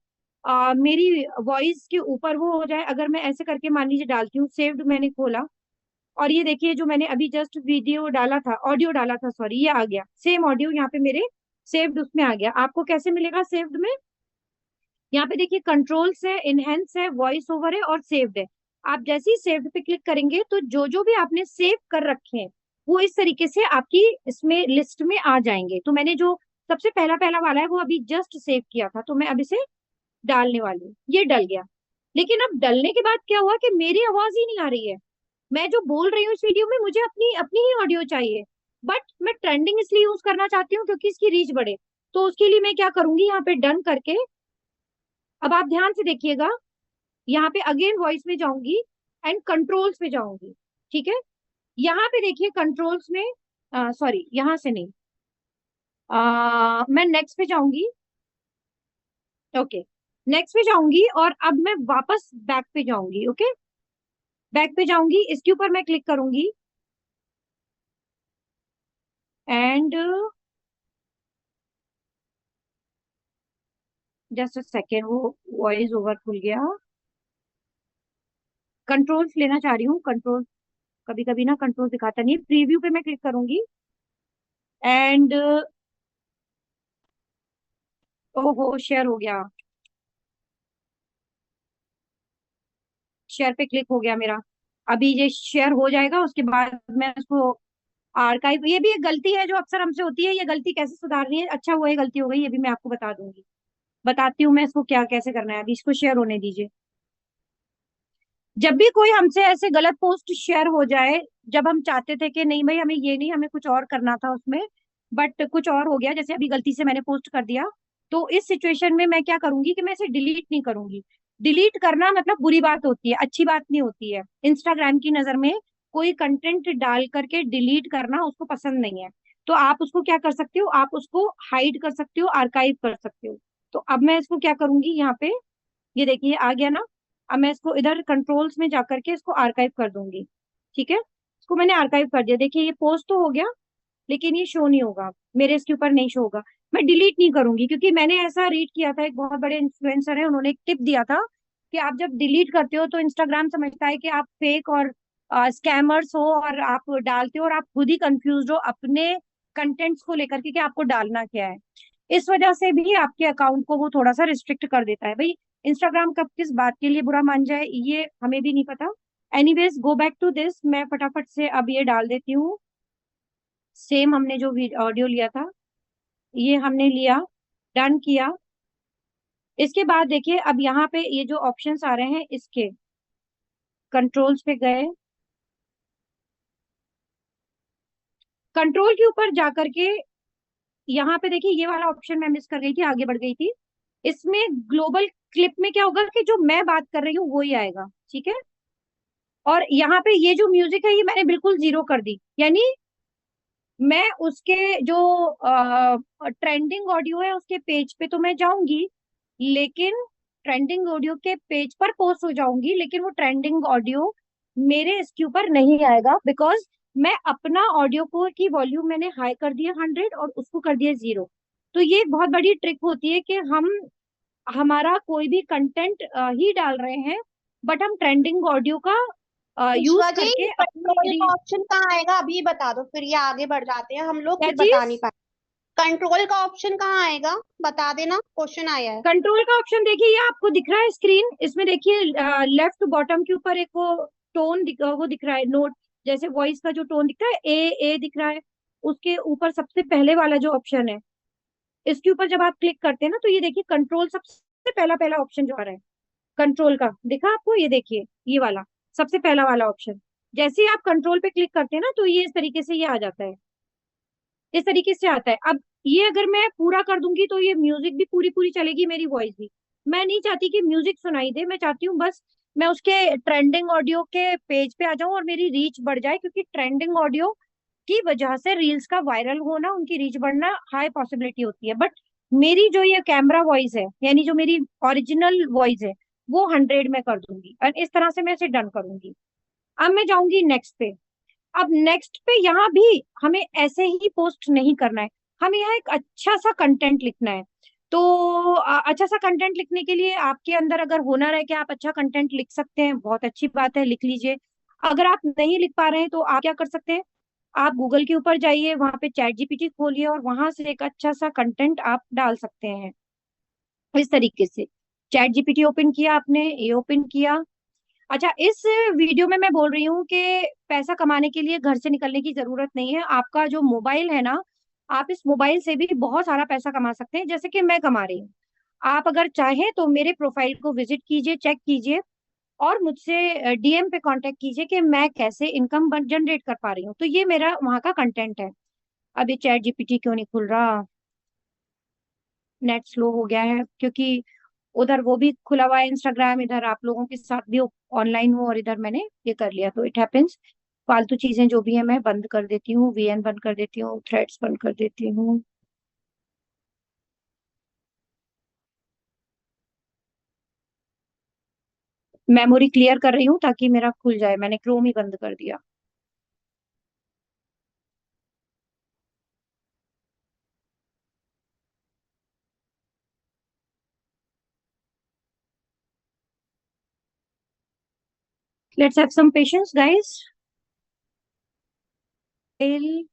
मेरी वॉइस के ऊपर वो हो जाए। अगर मैं ऐसे करके मान लीजिए डालती हूँ, सेव्ड मैंने खोला, और ये देखिए जो मैंने अभी जस्ट वीडियो डाला था, ऑडियो डाला था सॉरी, ये आ गया सेम ऑडियो यहाँ पे मेरे सेव्ड उसमें आ गया। आपको कैसे मिलेगा सेव्ड में? यहाँ पे देखिए कंट्रोल्स है, इनहेंस है, वॉइस ओवर है और सेव्ड है। आप जैसे ही सेव्ड पे क्लिक करेंगे तो जो जो भी आपने सेव कर रखे हैं वो इस तरीके से आपकी इसमें लिस्ट में आ जाएंगे। तो मैंने जो सबसे पहला पहला वाला है वो अभी जस्ट सेव किया था, तो मैं अब इसे डालने वाली हूँ। ये डल गया। लेकिन अब डलने के बाद क्या हुआ कि मेरी आवाज ही नहीं आ रही है। मैं जो बोल रही हूँ इस वीडियो में मुझे अपनी अपनी ही ऑडियो चाहिए, बट मैं ट्रेंडिंग इसलिए यूज करना चाहती हूँ क्योंकि इसकी रीच बढ़े। तो उसके लिए मैं क्या करूंगी, यहाँ पे डन करके, अब आप ध्यान से देखिएगा, यहाँ पे अगेन वॉइस में जाऊंगी एंड कंट्रोल्स पे जाऊंगी। ठीक है, यहाँ पे देखिए कंट्रोल्स में, सॉरी यहाँ से नहीं, मैं नेक्स्ट पे जाऊंगी। ओके, नेक्स्ट पे जाऊंगी और अब मैं वापस बैक पे जाऊंगी। ओके, बैक पे जाऊंगी, इसके ऊपर मैं क्लिक करूंगी एंड जस्ट अ सेकेंड, वो वॉइस ओवर खुल गया। कंट्रोल्स लेना चाह रही हूँ, कंट्रोल कभी कभी ना कंट्रोल दिखाता नहीं, प्रीव्यू पे मैं क्लिक करूंगी एंड ओहो शेयर हो गया, शेयर पे क्लिक हो गया मेरा। अभी ये शेयर हो जाएगा, उसके बाद मैं उसको आर्काइव, ये भी एक गलती है जो अक्सर हमसे होती है, ये गलती कैसे सुधारनी है, अच्छा वो ये गलती हो गई, ये भी मैं आपको बता दूंगी, बताती हूँ मैं इसको क्या कैसे करना है। अभी इसको शेयर होने दीजिए। जब भी कोई हमसे ऐसे गलत पोस्ट शेयर हो जाए, जब हम चाहते थे कि नहीं भाई हमें ये नहीं, हमें कुछ और करना था उसमें, बट कुछ और हो गया, जैसे अभी गलती से मैंने पोस्ट कर दिया, तो इस सिचुएशन में मैं क्या करूंगी कि मैं इसे डिलीट नहीं करूंगी। डिलीट करना मतलब बुरी बात होती है, अच्छी बात नहीं होती है। इंस्टाग्राम की नजर में कोई कंटेंट डाल करके डिलीट करना उसको पसंद नहीं है। तो आप उसको क्या कर सकते हो, आप उसको हाइड कर सकते हो, आर्काइव कर सकते हो। तो अब मैं इसको क्या करूंगी, यहाँ पे ये देखिए आ गया ना। अब मैं इसको इधर कंट्रोल्स में जाकर के इसको आर्काइव कर दूंगी। ठीक है, इसको मैंने आर्काइव कर दिया। देखिए ये पोस्ट तो हो गया, लेकिन ये शो नहीं होगा मेरे इसके ऊपर, नहीं शो होगा। मैं डिलीट नहीं करूंगी क्योंकि मैंने ऐसा रीड किया था, एक बहुत बड़े इन्फ्लुएंसर है, उन्होंने एक टिप दिया था कि आप जब डिलीट करते हो तो इंस्टाग्राम समझता है कि आप फेक और स्कैमर्स हो, और आप डालते हो और आप खुद ही कंफ्यूज हो अपने कंटेंट्स को लेकर के कि आपको डालना क्या है। इस वजह से भी आपके अकाउंट को वो थोड़ा सा रिस्ट्रिक्ट कर देता है। भाई इंस्टाग्राम कब किस बात के लिए बुरा मान जाए ये हमें भी नहीं पता। Anyways go back to this, मैं फटाफट से अब ये डाल देती हूँ। सेम हमने जो ऑडियो लिया था ये हमने लिया, डन किया, इसके बाद देखिए, अब यहाँ पे ये जो ऑप्शंस आ रहे हैं, इसके कंट्रोल्स पे गए, कंट्रोल के ऊपर जाकर के यहाँ पे देखिए, ये वाला ऑप्शन मैं मिस कर गई थी, आगे बढ़ गई थी। इसमें ग्लोबल क्लिप में क्या होगा कि जो मैं बात कर रही हूँ वो ही आएगा, ठीक है। और यहाँ पे ये जो म्यूजिक है, ये मैंने बिल्कुल जीरो कर दी, यानी मैं उसके जो ट्रेंडिंग ऑडियो है उसके पेज पे तो मैं जाऊंगी, लेकिन ट्रेंडिंग ऑडियो के पेज पर पोस्ट हो जाऊंगी, लेकिन वो ट्रेंडिंग ऑडियो मेरे इसके ऊपर नहीं आएगा, बिकॉज मैं अपना ऑडियो को की वॉल्यूम मैंने हाई कर दिया 100 और उसको कर दिया 0। तो ये एक बहुत बड़ी ट्रिक होती है कि हम हमारा कोई भी कंटेंट ही डाल रहे हैं, बट हम ट्रेंडिंग ऑडियो का यूज पुष्पा जी, करके अपनी कंट्रोल का ऑप्शन कहाँ आएगा अभी बता दो, फिर ये आगे बढ़ जाते हैं हम लोग, क्या फिर बता चीज। नहीं पाए। कंट्रोल का ऑप्शन कहाँ आएगा बता देना, क्वेश्चन आया है। कंट्रोल का ऑप्शन देखिए, ये आपको दिख रहा है स्क्रीन, इसमें देखिए लेफ्ट बॉटम के ऊपर एक वो टोन वो दिख रहा है, नोट जैसे वॉइस का जो टोन दिख रहा है, ए ए दिख रहा है। उसके ऊपर सबसे पहले वाला जो ऑप्शन है, इसके ऊपर जब आप क्लिक करते हैं ना, तो ये देखिए कंट्रोल सबसे पहला पहला ऑप्शन जो आ रहा है कंट्रोल का, दिखा आपको, ये देखिए ये वाला सबसे पहला वाला ऑप्शन। जैसे ही आप कंट्रोल पे क्लिक करते हैं ना, तो ये इस तरीके से ये आ जाता है, इस तरीके से आता है। अब ये अगर मैं पूरा कर दूंगी तो ये म्यूजिक भी पूरी पूरी चलेगी, मेरी वॉइस भी। मैं नहीं चाहती कि म्यूजिक सुनाई दे, मैं चाहती हूँ बस मैं उसके ट्रेंडिंग ऑडियो के पेज पे आ जाऊं और मेरी रीच बढ़ जाए, क्योंकि ट्रेंडिंग ऑडियो की वजह से रील्स का वायरल होना, उनकी रीच बढ़ना हाई पॉसिबिलिटी होती है। बट मेरी जो ये कैमरा वॉइस है, यानी जो मेरी ओरिजिनल वॉइस है, वो 100 में कर दूंगी, और इस तरह से मैं इसे डन करूंगी। अब मैं जाऊंगी नेक्स्ट पे। अब नेक्स्ट पे यहाँ भी हमें ऐसे ही पोस्ट नहीं करना है, हमें यहाँ एक अच्छा सा कंटेंट लिखना है। तो अच्छा सा कंटेंट लिखने के लिए आपके अंदर अगर हुनर है कि आप अच्छा कंटेंट लिख सकते हैं, बहुत अच्छी बात है, लिख लीजिए। अगर आप नहीं लिख पा रहे हैं तो आप क्या कर सकते हैं, आप गूगल के ऊपर जाइए, वहां पे चैट जीपीटी खोलिए और वहां से एक अच्छा सा कंटेंट आप डाल सकते हैं। इस तरीके से चैट जीपीटी ओपन किया आपने, ये ओपन किया। अच्छा, इस वीडियो में मैं बोल रही हूँ कि पैसा कमाने के लिए घर से निकलने की जरूरत नहीं है। आपका जो मोबाइल है ना, आप इस मोबाइल से भी बहुत सारा पैसा कमा सकते हैं, जैसे कि मैं कमा रही हूँ। आप अगर चाहें तो मेरे प्रोफाइल को विजिट कीजिए, चेक कीजिए, और मुझसे डीएम पे कांटेक्ट कीजिए कि मैं कैसे इनकम जनरेट कर पा रही हूँ। तो ये मेरा वहाँ का कंटेंट है। अभी चैट जीपीटी क्यों नहीं खुल रहा, नेट स्लो हो गया है, क्योंकि उधर वो भी खुला हुआ है इंस्टाग्राम, इधर आप लोगों के साथ भी ऑनलाइन हूँ, और इधर मैंने ये कर लिया, तो इट हैपेंस। फालतू चीजें जो भी है मैं बंद कर देती हूँ, वीएन बंद कर देती हूँ, थ्रेड्स बंद कर देती हूँ। मेमोरी क्लियर कर रही हूँ ताकि मेरा खुल जाए, मैंने क्रोम ही बंद कर दिया। Let's have some patience guys. It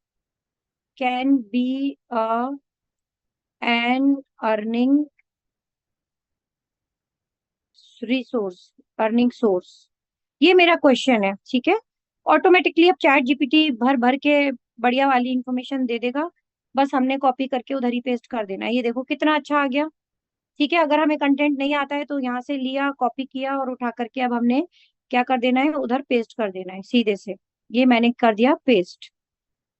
can be an earning resource, earning source, ये मेरा क्वेश्चन है, ठीक है। ऑटोमेटिकली अब चैट जीपीटी भर भर के बढ़िया वाली इंफॉर्मेशन दे देगा, बस हमने कॉपी करके उधर ही पेस्ट कर देना है। ये देखो कितना अच्छा आ गया, ठीक है। अगर हमें कंटेंट नहीं आता है तो यहाँ से लिया, कॉपी किया, और उठा करके अब हमने क्या कर देना है, उधर पेस्ट कर देना है सीधे से। ये मैंने कर दिया पेस्ट,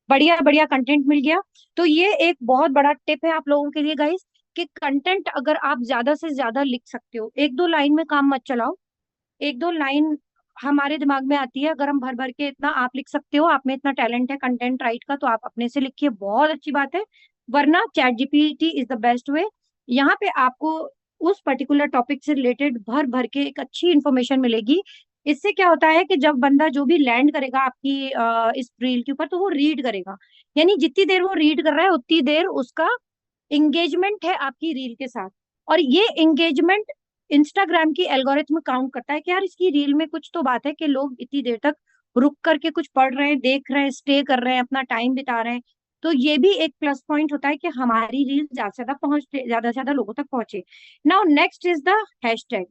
बढ़िया बढ़िया कंटेंट मिल गया। तो ये एक बहुत बड़ा टिप है आप लोगों के लिए गाइस, कि कंटेंट अगर आप ज्यादा से ज्यादा लिख सकते हो, एक दो लाइन में काम मत चलाओ। एक दो लाइन हमारे दिमाग में आती है, अगर हम भर भर के इतना आप लिख सकते हो, आप में इतना टैलेंट है कंटेंट राइट का, तो आप अपने से लिखिए, बहुत अच्छी बात है। वरना chat GPT is the best way. यहाँ पे आपको उस पर्टिकुलर टॉपिक से रिलेटेड भर भर के एक अच्छी इंफॉर्मेशन मिलेगी। इससे क्या होता है कि जब बंदा जो भी लैंड करेगा आपकी इस रील के ऊपर, तो वो रीड करेगा, यानी जितनी देर वो रीड कर रहा है उतनी देर उसका इंगेजमेंट है आपकी रील के साथ। और ये इंगेजमेंट इंस्टाग्राम की एल्गोरिथम काउंट करता है कि यार इसकी रील में कुछ तो बात है कि लोग इतनी देर तक रुक करके कुछ पढ़ रहे हैं, देख रहे हैं, स्टे कर रहे हैं, अपना टाइम बिता रहे हैं। तो ये भी एक प्लस पॉइंट होता है कि हमारी रील ज्यादा से ज्यादा पहुंचे, ज्यादा से ज्यादा लोगों तक पहुंचे। Now next is the hashtag.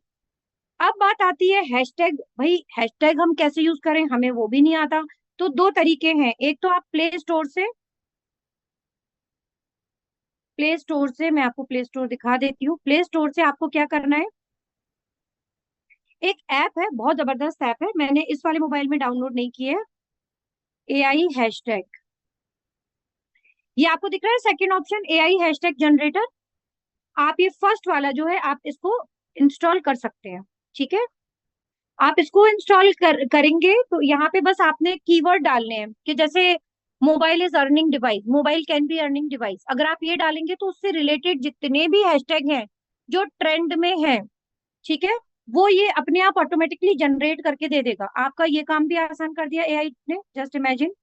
अब बात आती है हैशटैग, भाई हैशटैग हम कैसे यूज करें, हमें वो भी नहीं आता। तो दो तरीके हैं, एक तो आप प्ले स्टोर से प्ले स्टोर से, मैं आपको प्ले स्टोर दिखा देती हूँ। प्ले स्टोर से आपको क्या करना है, एक ऐप है, बहुत जबरदस्त ऐप है, मैंने इस वाले मोबाइल में डाउनलोड नहीं की है, AI हैशटैग। ये आपको दिख रहा है second option, AI hashtag generator. आप ये फर्स्ट वाला जो है आप इसको इंस्टॉल कर सकते हैं, ठीक है। आप इसको इंस्टॉल करेंगे तो यहाँ पे बस आपने कीवर्ड डालने हैं कि जैसे mobile is earning device, mobile can be earning device. अगर आप ये डालेंगे तो उससे रिलेटेड जितने भी हैशटैग हैं जो ट्रेंड में हैं, ठीक है, वो ये अपने आप ऑटोमेटिकली जनरेट करके दे देगा। आपका ये काम भी आसान कर दिया AI ने, जस्ट इमेजिन।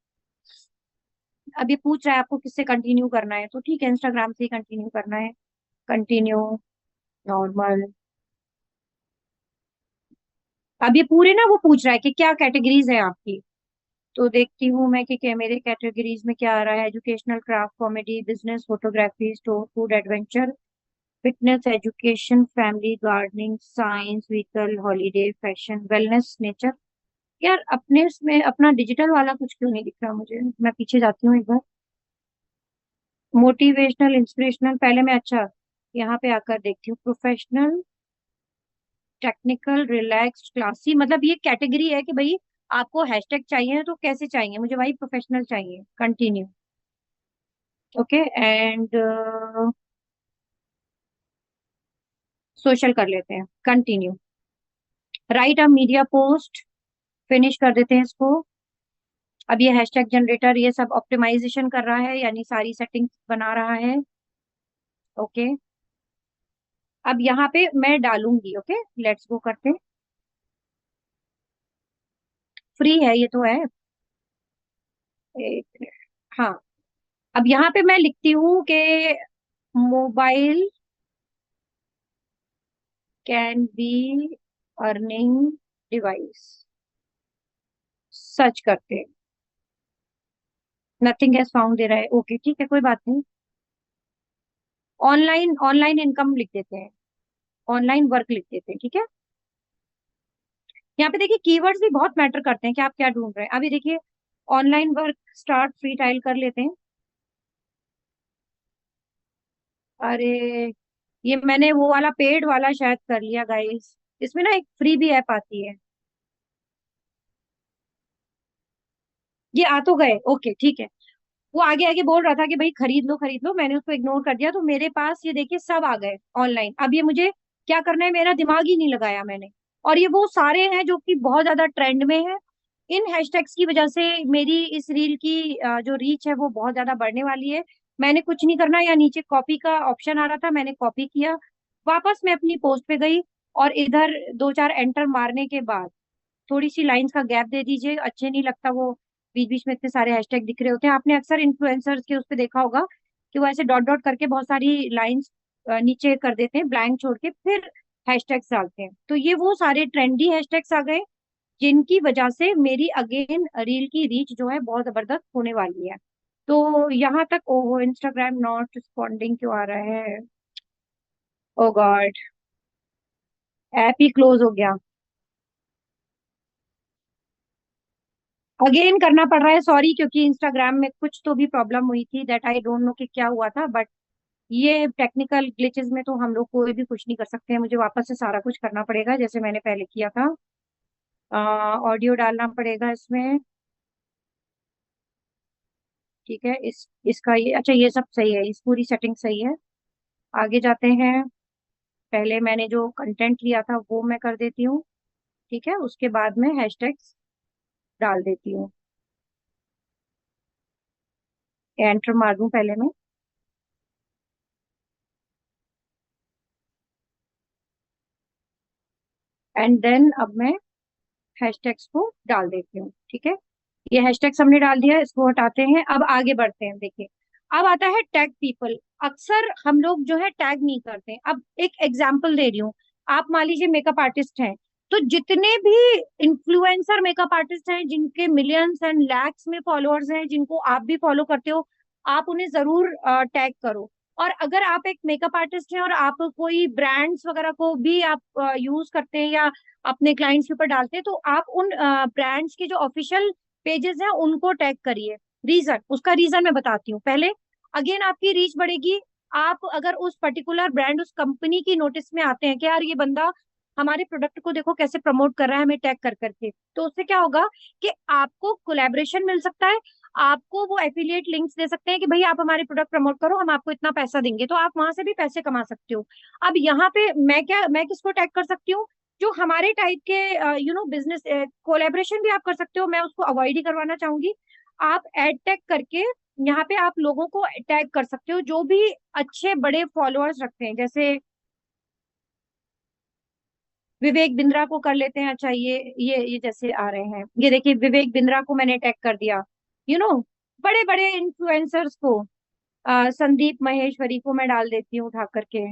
अब ये पूछ रहा है आपको किससे कंटिन्यू करना है, तो ठीक है, इंस्टाग्राम से ही कंटिन्यू करना है। Continue, normal. अब ये पूरे ना वो पूछ रहा है कि क्या कैटेगरीज है आपकी, तो देखती हूँ मैं कि क्या मेरे कैटेगरीज में क्या आ रहा है। Educational, craft, comedy, business, photography, store, food, adventure, fitness, education, family, gardening, science, vehicle, holiday, fashion, wellness, nature. यार अपने उसमें अपना डिजिटल वाला कुछ क्यों नहीं दिख रहा मुझे, मैं पीछे जाती हूँ एक बार। मोटिवेशनल, इंस्पिरेशनल पहले मैं, अच्छा यहाँ पे आकर देखती हूँ। प्रोफेशनल, टेक्निकल, रिलैक्स्ड, क्लासी, मतलब ये कैटेगरी है कि भाई आपको हैशटैग चाहिए तो कैसे चाहिए, मुझे भाई प्रोफेशनल चाहिए। कंटिन्यू, ओके, एंड सोशल कर लेते हैं। Continue, right a media post, finish कर देते हैं इसको। अब ये हैशटैग जनरेटर ये सब ऑप्टिमाइजेशन कर रहा है, यानी सारी सेटिंग्स बना रहा है, ओके। अब यहाँ पे मैं डालूंगी, ओके, लेट्स गो करते हैं। फ्री है ये तो है, एक मिनट। हाँ, अब यहाँ पे मैं लिखती हूँ कि mobile can be earning device, search करते हैं। नथिंग हैज फाउंड दे रहा है, ओके ठीक है, कोई बात नहीं। ऑनलाइन, ऑनलाइन इनकम लिख देते हैं, ऑनलाइन वर्क लिख देते हैं, ठीक है। यहाँ पे देखिए कीवर्ड्स भी बहुत मैटर करते हैं कि आप क्या ढूंढ रहे हैं। अभी देखिए online work start free trial कर लेते हैं। अरे ये मैंने वो वाला पेड वाला शायद कर लिया गाइस, इसमें ना एक फ्री भी ऐप आती है। ये आ तो गए, ओके ठीक है। वो आगे आगे बोल रहा था कि भाई खरीद लो खरीद लो, मैंने उसको इग्नोर कर दिया, तो मेरे पास ये देखिए सब आ गए ऑनलाइन। अब ये मुझे क्या करना है, मेरा दिमाग ही नहीं लगाया मैंने। और ये वो सारे हैं जो कि बहुत ज्यादा ट्रेंड में है। इन हैशटैग्स की वजह से मेरी इस रील की जो रीच है वो बहुत ज्यादा बढ़ने वाली है। मैंने कुछ नहीं करना, या नीचे कॉपी का ऑप्शन आ रहा था, मैंने कॉपी किया, वापस मैं अपनी पोस्ट पे गई, और इधर दो चार एंटर मारने के बाद थोड़ी सी लाइंस का गैप दे दीजिए, अच्छे नहीं लगता वो बीच बीच में इतने सारे हैशटैग दिख रहे होते हैं। आपने अक्सर इन्फ्लुएंसर्स के उस पे देखा होगा कि वो ऐसे डॉट डॉट करके बहुत सारी लाइंस नीचे कर देते हैं, ब्लैंक छोड़ के फिर हैशटैग्स डालते हैं। तो ये वो सारे ट्रेंडी हैशटैग्स आ गए जिनकी वजह से मेरी अगेन रील की रीच जो है बहुत जबरदस्त होने वाली है। तो यहाँ तक, ओहो इंस्टाग्राम नॉट रिस्पॉन्डिंग क्यों आ रहा है, ओ गॉड, ऐप ही क्लोज हो गया। अगेन करना पड़ रहा है, सॉरी, क्योंकि इंस्टाग्राम में कुछ तो भी प्रॉब्लम हुई थी, दैट आई डोंट नो कि क्या हुआ था, बट ये टेक्निकल ग्लिचेस में तो हम लोग कोई भी कुछ नहीं कर सकते हैं। मुझे वापस से सारा कुछ करना पड़ेगा जैसे मैंने पहले किया था। ऑडियो डालना पड़ेगा इसमें, ठीक है। इसका ये, अच्छा ये सब सही है, इस पूरी सेटिंग सही है। आगे जाते हैं, पहले मैंने जो कंटेंट लिया था वो मैं कर देती हूँ, ठीक है, उसके बाद में हैशटैग्स डाल देती हूँ। एंटर मार दूं पहले मैं, एंड देन अब मैं हैशटैग्स को डाल देती हूँ, ठीक है। ये हैशटैग्स हमने डाल दिया, इसको हटाते हैं, अब आगे बढ़ते हैं। देखिए अब आता है टैग पीपल। अक्सर हम लोग जो है टैग नहीं करते। अब एक एग्जांपल दे रही हूँ, आप मान लीजिए मेकअप आर्टिस्ट हैं, तो जितने भी इन्फ्लुएंसर मेकअप आर्टिस्ट हैं जिनके मिलियंस एंड लैक्स में फॉलोअर्स हैं, जिनको आप भी फॉलो करते हो, आप उन्हें जरूर टैग करो। और अगर आप एक मेकअप आर्टिस्ट हैं और आप कोई ब्रांड्स वगैरह को भी आप यूज करते हैं या अपने क्लाइंट्स के ऊपर डालते हैं, तो आप उन ब्रांड्स के जो ऑफिशियल पेजेस हैं उनको टैग करिए। रीजन, उसका रीजन मैं बताती हूँ पहले। अगेन आपकी रीच बढ़ेगी, आप अगर उस पर्टिकुलर ब्रांड, उस कंपनी की नोटिस में आते हैं कि यार ये बंदा हमारे प्रोडक्ट को देखो कैसे प्रमोट कर रहा है हमें टैग कर करके, तो उससे क्या होगा कि आपको कोलैबोरेशन मिल सकता है, आपको वो एफिलिएट लिंक्स दे सकते हैं कि भाई आप हमारे प्रोडक्ट प्रमोट करो, हम आपको इतना पैसा देंगे, तो आप वहां से भी पैसे कमा सकते हो। अब यहाँ पे मैं किसको टैग कर सकती हूँ? जो हमारे टाइप के बिजनेस कोलैबोरेशन भी आप कर सकते हो, मैं उसको अवॉइड ही करवाना चाहूंगी। आप एड टैग करके यहाँ पे आप लोगों को टैग कर सकते हो जो भी अच्छे बड़े फॉलोअर्स रखते हैं, जैसे विवेक बिंद्रा को कर लेते हैं। अच्छा, ये जैसे आ रहे हैं, ये देखिए विवेक बिंद्रा को मैंने टैग कर दिया। यू नो बड़े बड़े इन्फ्लुएंसर्स को, संदीप महेश्वरी को मैं डाल देती हूँ उठा करके।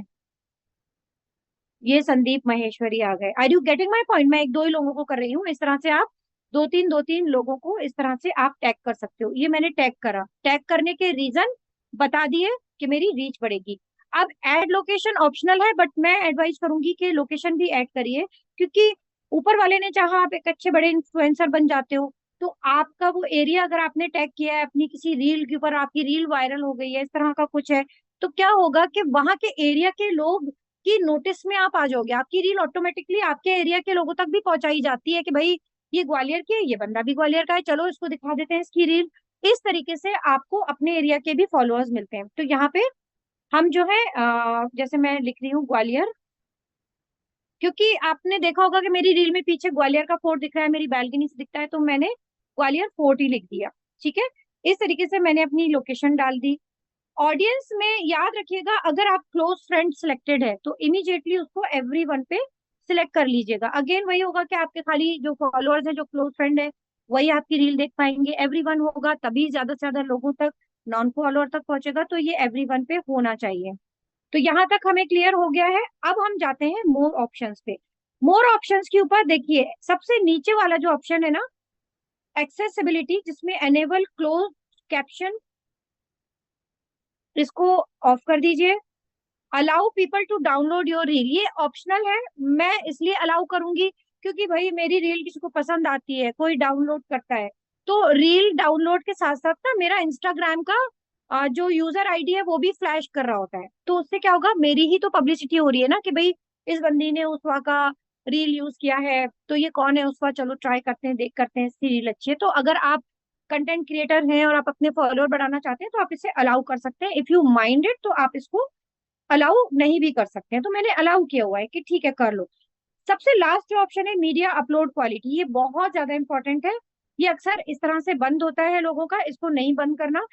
ये संदीप महेश्वरी आ गए। Are you getting my point? मैं एक दो ही लोगों को कर रही हूँ, इस तरह से आप दो तीन लोगों को इस तरह से आप टैग कर सकते हो। ये मैंने टैग करा, टैग करने के रीजन बता दिए कि मेरी रीच बढ़ेगी। अब ऐड लोकेशन ऑप्शनल है, बट मैं एडवाइस करूंगी कि लोकेशन भी ऐड करिए, क्योंकि ऊपर वाले ने चाहा आप एक अच्छे बड़े इन्फ्लुएंसर बन जाते हो, तो आपका वो एरिया अगर आपने टैग किया है अपनी किसी रील के ऊपर, आपकी रील वायरल हो गई है, इस तरह का कुछ है, तो क्या होगा कि वहां के एरिया के लोग की नोटिस में आप आ जाओगे, आपकी रील ऑटोमेटिकली आपके एरिया के लोगों तक भी पहुंचाई जाती है कि भाई ये ग्वालियर की है, ये बंदा भी ग्वालियर का है, चलो इसको दिखा देते हैं इसकी रील। इस तरीके से आपको अपने एरिया के भी फॉलोअर्स मिलते हैं। तो यहाँ पे हम जो है जैसे मैं लिख रही हूँ ग्वालियर, क्योंकि आपने देखा होगा कि मेरी रील में पीछे ग्वालियर का फोर्ट दिख रहा है, मेरी बैल्कनी से दिखता है, तो मैंने ग्वालियर फोर्ट ही लिख दिया। ठीक है, इस तरीके से मैंने अपनी लोकेशन डाल दी। ऑडियंस में याद रखिएगा, अगर आप क्लोज फ्रेंड सिलेक्टेड है तो इमीडिएटली उसको एवरीवन पे सिलेक्ट कर लीजिएगा। अगेन वही होगा कि आपके खाली जो फॉलोअर्स है, जो क्लोज फ्रेंड है, वही आपकी रील देख पाएंगे। एवरीवन होगा तभी ज्यादा से ज्यादा लोगों तक, नॉन फॉलोअर तक पहुंचेगा, तो ये एवरीवन पे होना चाहिए। तो यहाँ तक हमें क्लियर हो गया है। अब हम जाते हैं मोर ऑप्शंस पे। मोर ऑप्शंस के ऊपर देखिए, सबसे नीचे वाला जो ऑप्शन है ना, एक्सेसिबिलिटी, जिसमें एनेबल क्लोज कैप्शन, इसको ऑफ कर दीजिए। Allow people to download your reel, ये ऑप्शनल है, मैं इसलिए अलाउ करूंगी क्योंकि भाई मेरी रील किसी को पसंद आती है, कोई डाउनलोड करता है, तो रील डाउनलोड के साथ साथ ना मेरा इंस्टाग्राम का जो यूजर आईडी है वो भी फ्लैश कर रहा होता है, तो उससे क्या होगा, मेरी ही तो पब्लिसिटी हो रही है ना कि भाई इस बंदी ने उसवा का रील यूज किया है, तो ये कौन है उसवा, चलो ट्राई करते हैं, देख करते हैं, इसकी रील अच्छी है। तो अगर आप कंटेंट क्रिएटर हैं और आप अपने फॉलोअर बढ़ाना चाहते हैं तो आप इसे अलाउ कर सकते हैं। इफ यू माइंडेड तो आप इसको अलाउ नहीं भी कर सकते हैं, तो मैंने अलाउ किया हुआ है कि ठीक है कर लो। सबसे लास्ट जो ऑप्शन है मीडिया अपलोड क्वालिटी, ये बहुत ज्यादा इंपॉर्टेंट है। ये अक्सर इस तरह से बंद होता है लोगों का, इसको नहीं बंद करना।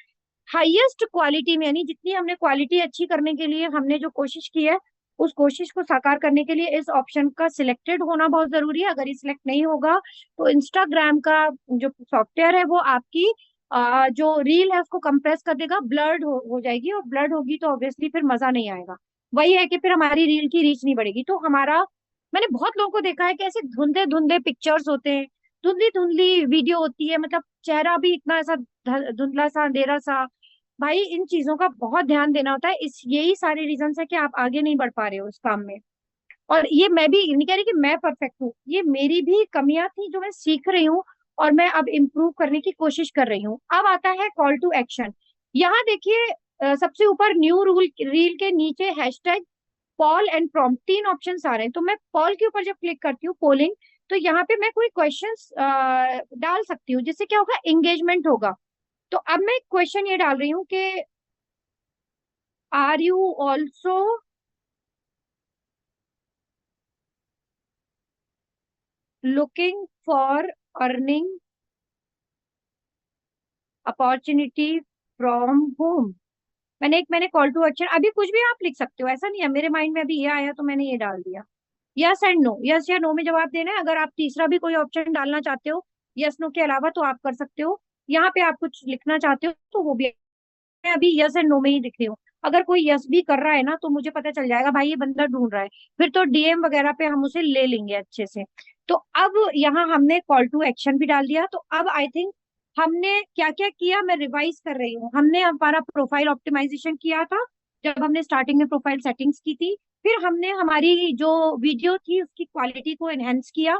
हाईएस्ट क्वालिटी में, यानी जितनी हमने क्वालिटी अच्छी करने के लिए हमने जो कोशिश की है, उस कोशिश को साकार करने के लिए इस ऑप्शन का सिलेक्टेड होना बहुत जरूरी है। अगर ये सिलेक्ट नहीं होगा तो इंस्टाग्राम का जो सॉफ्टवेयर है वो आपकी जो रील है उसको कंप्रेस कर देगा, ब्लर्ड हो जाएगी, और ब्लर्ड होगी तो ऑब्वियसली फिर मजा नहीं आएगा। वही है कि फिर हमारी रील की रीच नहीं बढ़ेगी। तो हमारा, मैंने बहुत लोगों को देखा है कि ऐसे धुंधले धुंधले पिक्चर्स होते हैं, धुंधली धुंधली वीडियो होती है, मतलब चेहरा भी इतना ऐसा धुंधला सा अंधेरा सा। भाई इन चीजों का बहुत ध्यान देना होता है, इस यही सारे रीजन है कि आप आगे नहीं बढ़ पा रहे हो इस काम में। और ये मैं भी नहीं कह रही कि मैं परफेक्ट हूँ, ये मेरी भी कमियां थी जो मैं सीख रही हूँ और मैं अब इम्प्रूव करने की कोशिश कर रही हूँ। अब आता है कॉल टू एक्शन। यहाँ देखिए, सबसे ऊपर न्यू रूल रील के नीचे हैशटैग, पॉल एंड प्रॉम्प्ट, तीन ऑप्शन आ रहे हैं। तो मैं पॉल के ऊपर जब क्लिक करती हूँ, पोलिंग, तो यहाँ पे मैं कोई क्वेश्चंस डाल सकती हूँ जिससे क्या होगा, एंगेजमेंट होगा। तो अब मैं क्वेश्चन ये डाल रही हूँ कि are you also looking for earning opportunity from home. मैंने कॉल टू एक्शन, अभी कुछ भी आप लिख सकते हो, ऐसा नहीं है, मेरे माइंड में अभी ये आया तो मैंने ये डाल दिया। यस एंड नो, यस या नो में जवाब देना है। अगर आप तीसरा भी कोई ऑप्शन डालना चाहते हो यस नो के अलावा तो आप कर सकते हो। यहाँ पे आप कुछ लिखना चाहते हो तो वो भी, मैं अभी यस एंड नो में ही दिख रही हूँ। अगर कोई यस भी कर रहा है ना तो मुझे पता चल जाएगा भाई ये बंदा ढूंढ रहा है, फिर तो डीएम वगैरह पे हम उसे ले लेंगे अच्छे से। तो अब यहाँ हमने कॉल टू एक्शन भी डाल दिया। तो अब आई थिंक हमने क्या क्या किया, मैं रिवाइज कर रही हूँ। हमने हमारा प्रोफाइल ऑप्टिमाइजेशन किया था जब हमने स्टार्टिंग में प्रोफाइल सेटिंग्स की थी, फिर हमने हमारी जो वीडियो थी उसकी क्वालिटी को एनहेंस किया,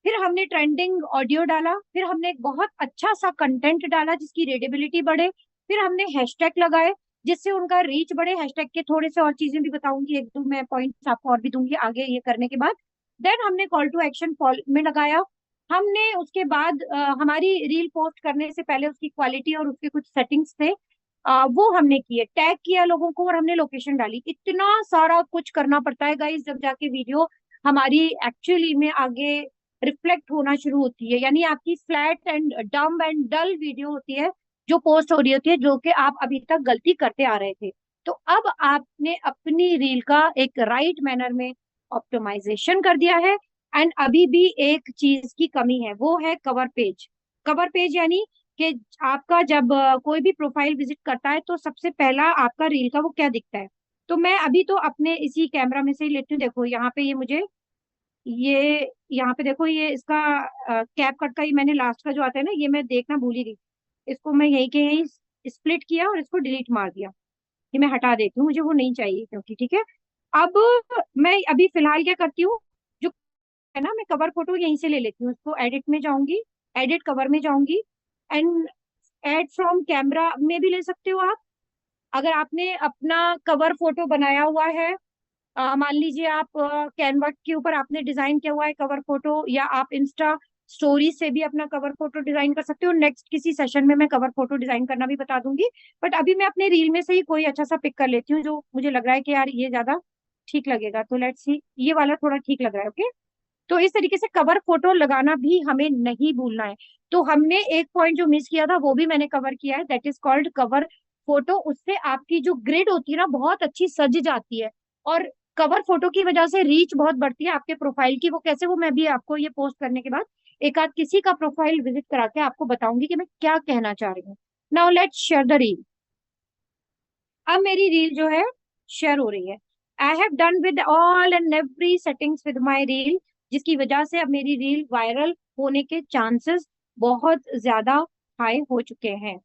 फिर हमने ट्रेंडिंग ऑडियो डाला, फिर हमने एक बहुत अच्छा सा कंटेंट डाला जिसकी रीडेबिलिटी बढ़े, फिर हमने हैशटैग लगाए, जिससे उनका रीच बढ़े। हैशटैग के थोड़े से और चीजें भी बताऊंगी, एक दो मैं पॉइंट्स आपको और भी दूंगी आगे ये करने के बाद। देन हमने कॉल टू एक्शन में लगाया। हमने उसके बाद हमारी रील पोस्ट करने से पहले उसकी क्वालिटी और उसके कुछ सेटिंग्स थे, वो हमने किए, टैग किया लोगों को और हमने लोकेशन डाली। इतना सारा कुछ करना पड़ता है गाइस, जब जाके वीडियो हमारी एक्चुअली में आगे रिफ्लेक्ट होना शुरू होती है। यानी आपकी फ्लैट एंड डम एंड डल वीडियो होती है जो पोस्ट हो रही होती है, जो कि आप अभी तक गलती करते आ रहे थे। तो अब आपने अपनी रील का एक राइट मैनर में ऑप्टिमाइजेशन कर दिया है। एंड अभी भी एक चीज की कमी है, वो है कवर पेज। कवर पेज यानी कि आपका जब कोई भी प्रोफाइल विजिट करता है तो सबसे पहला आपका रील का वो क्या दिखता है। तो मैं अभी तो अपने इसी कैमरा में से ही लेती हूँ। देखो यहाँ पे ये मुझे, ये यहाँ पे देखो, ये इसका कैप कट का ही मैंने लास्ट का जो आता है ना, ये मैं देखना भूल ही गई। इसको मैं यही के यही स्प्लिट किया और इसको डिलीट मार दिया। ये मैं हटा देती हूँ, मुझे वो नहीं चाहिए क्योंकि ठीक है। अब मैं अभी फिलहाल क्या करती हूँ, जो है ना, मैं कवर फोटो यहीं से ले लेती हूँ। उसको एडिट में जाऊंगी, एडिट कवर में जाऊंगी, एंड एड फ्रॉम कैमरा में भी ले सकते हो आप। अगर आपने अपना कवर फोटो बनाया हुआ है, मान लीजिए आप कैनवा के ऊपर आपने डिजाइन किया हुआ है कवर फोटो, या आप इंस्टा स्टोरी से भी अपना कवर फोटो डिजाइन कर सकते हो। नेक्स्ट किसी सेशन में मैं कवर फोटो डिजाइन करना भी बता दूंगी। बट अभी मैं अपने रील में से ही कोई अच्छा सा पिक कर लेती हूँ जो मुझे लग रहा है कि यार ये ज्यादा ठीक लगेगा। तो लेट्स सी, ये वाला थोड़ा ठीक लग रहा है। ओके, तो इस तरीके से कवर फोटो लगाना भी हमें नहीं भूलना है। तो हमने एक पॉइंट जो मिस किया था वो भी मैंने कवर किया है, that is called cover photo. उससे आपकी जो ग्रिड होती है ना बहुत अच्छी सज जाती है, और कवर फोटो की वजह से रीच बहुत बढ़ती है आपके प्रोफाइल की। वो कैसे, वो मैं भी आपको ये पोस्ट करने के बाद एक आध किसी का प्रोफाइल विजिट करा के आपको बताऊंगी कि मैं क्या कहना चाह रही हूँ। Now let's share the reel. अब मेरी रील जो है शेयर हो रही है। I have done with all and every settings with my reel, जिसकी वजह से अब मेरी रील वायरल होने के चांसेस बहुत ज्यादा हाई हो चुके हैं।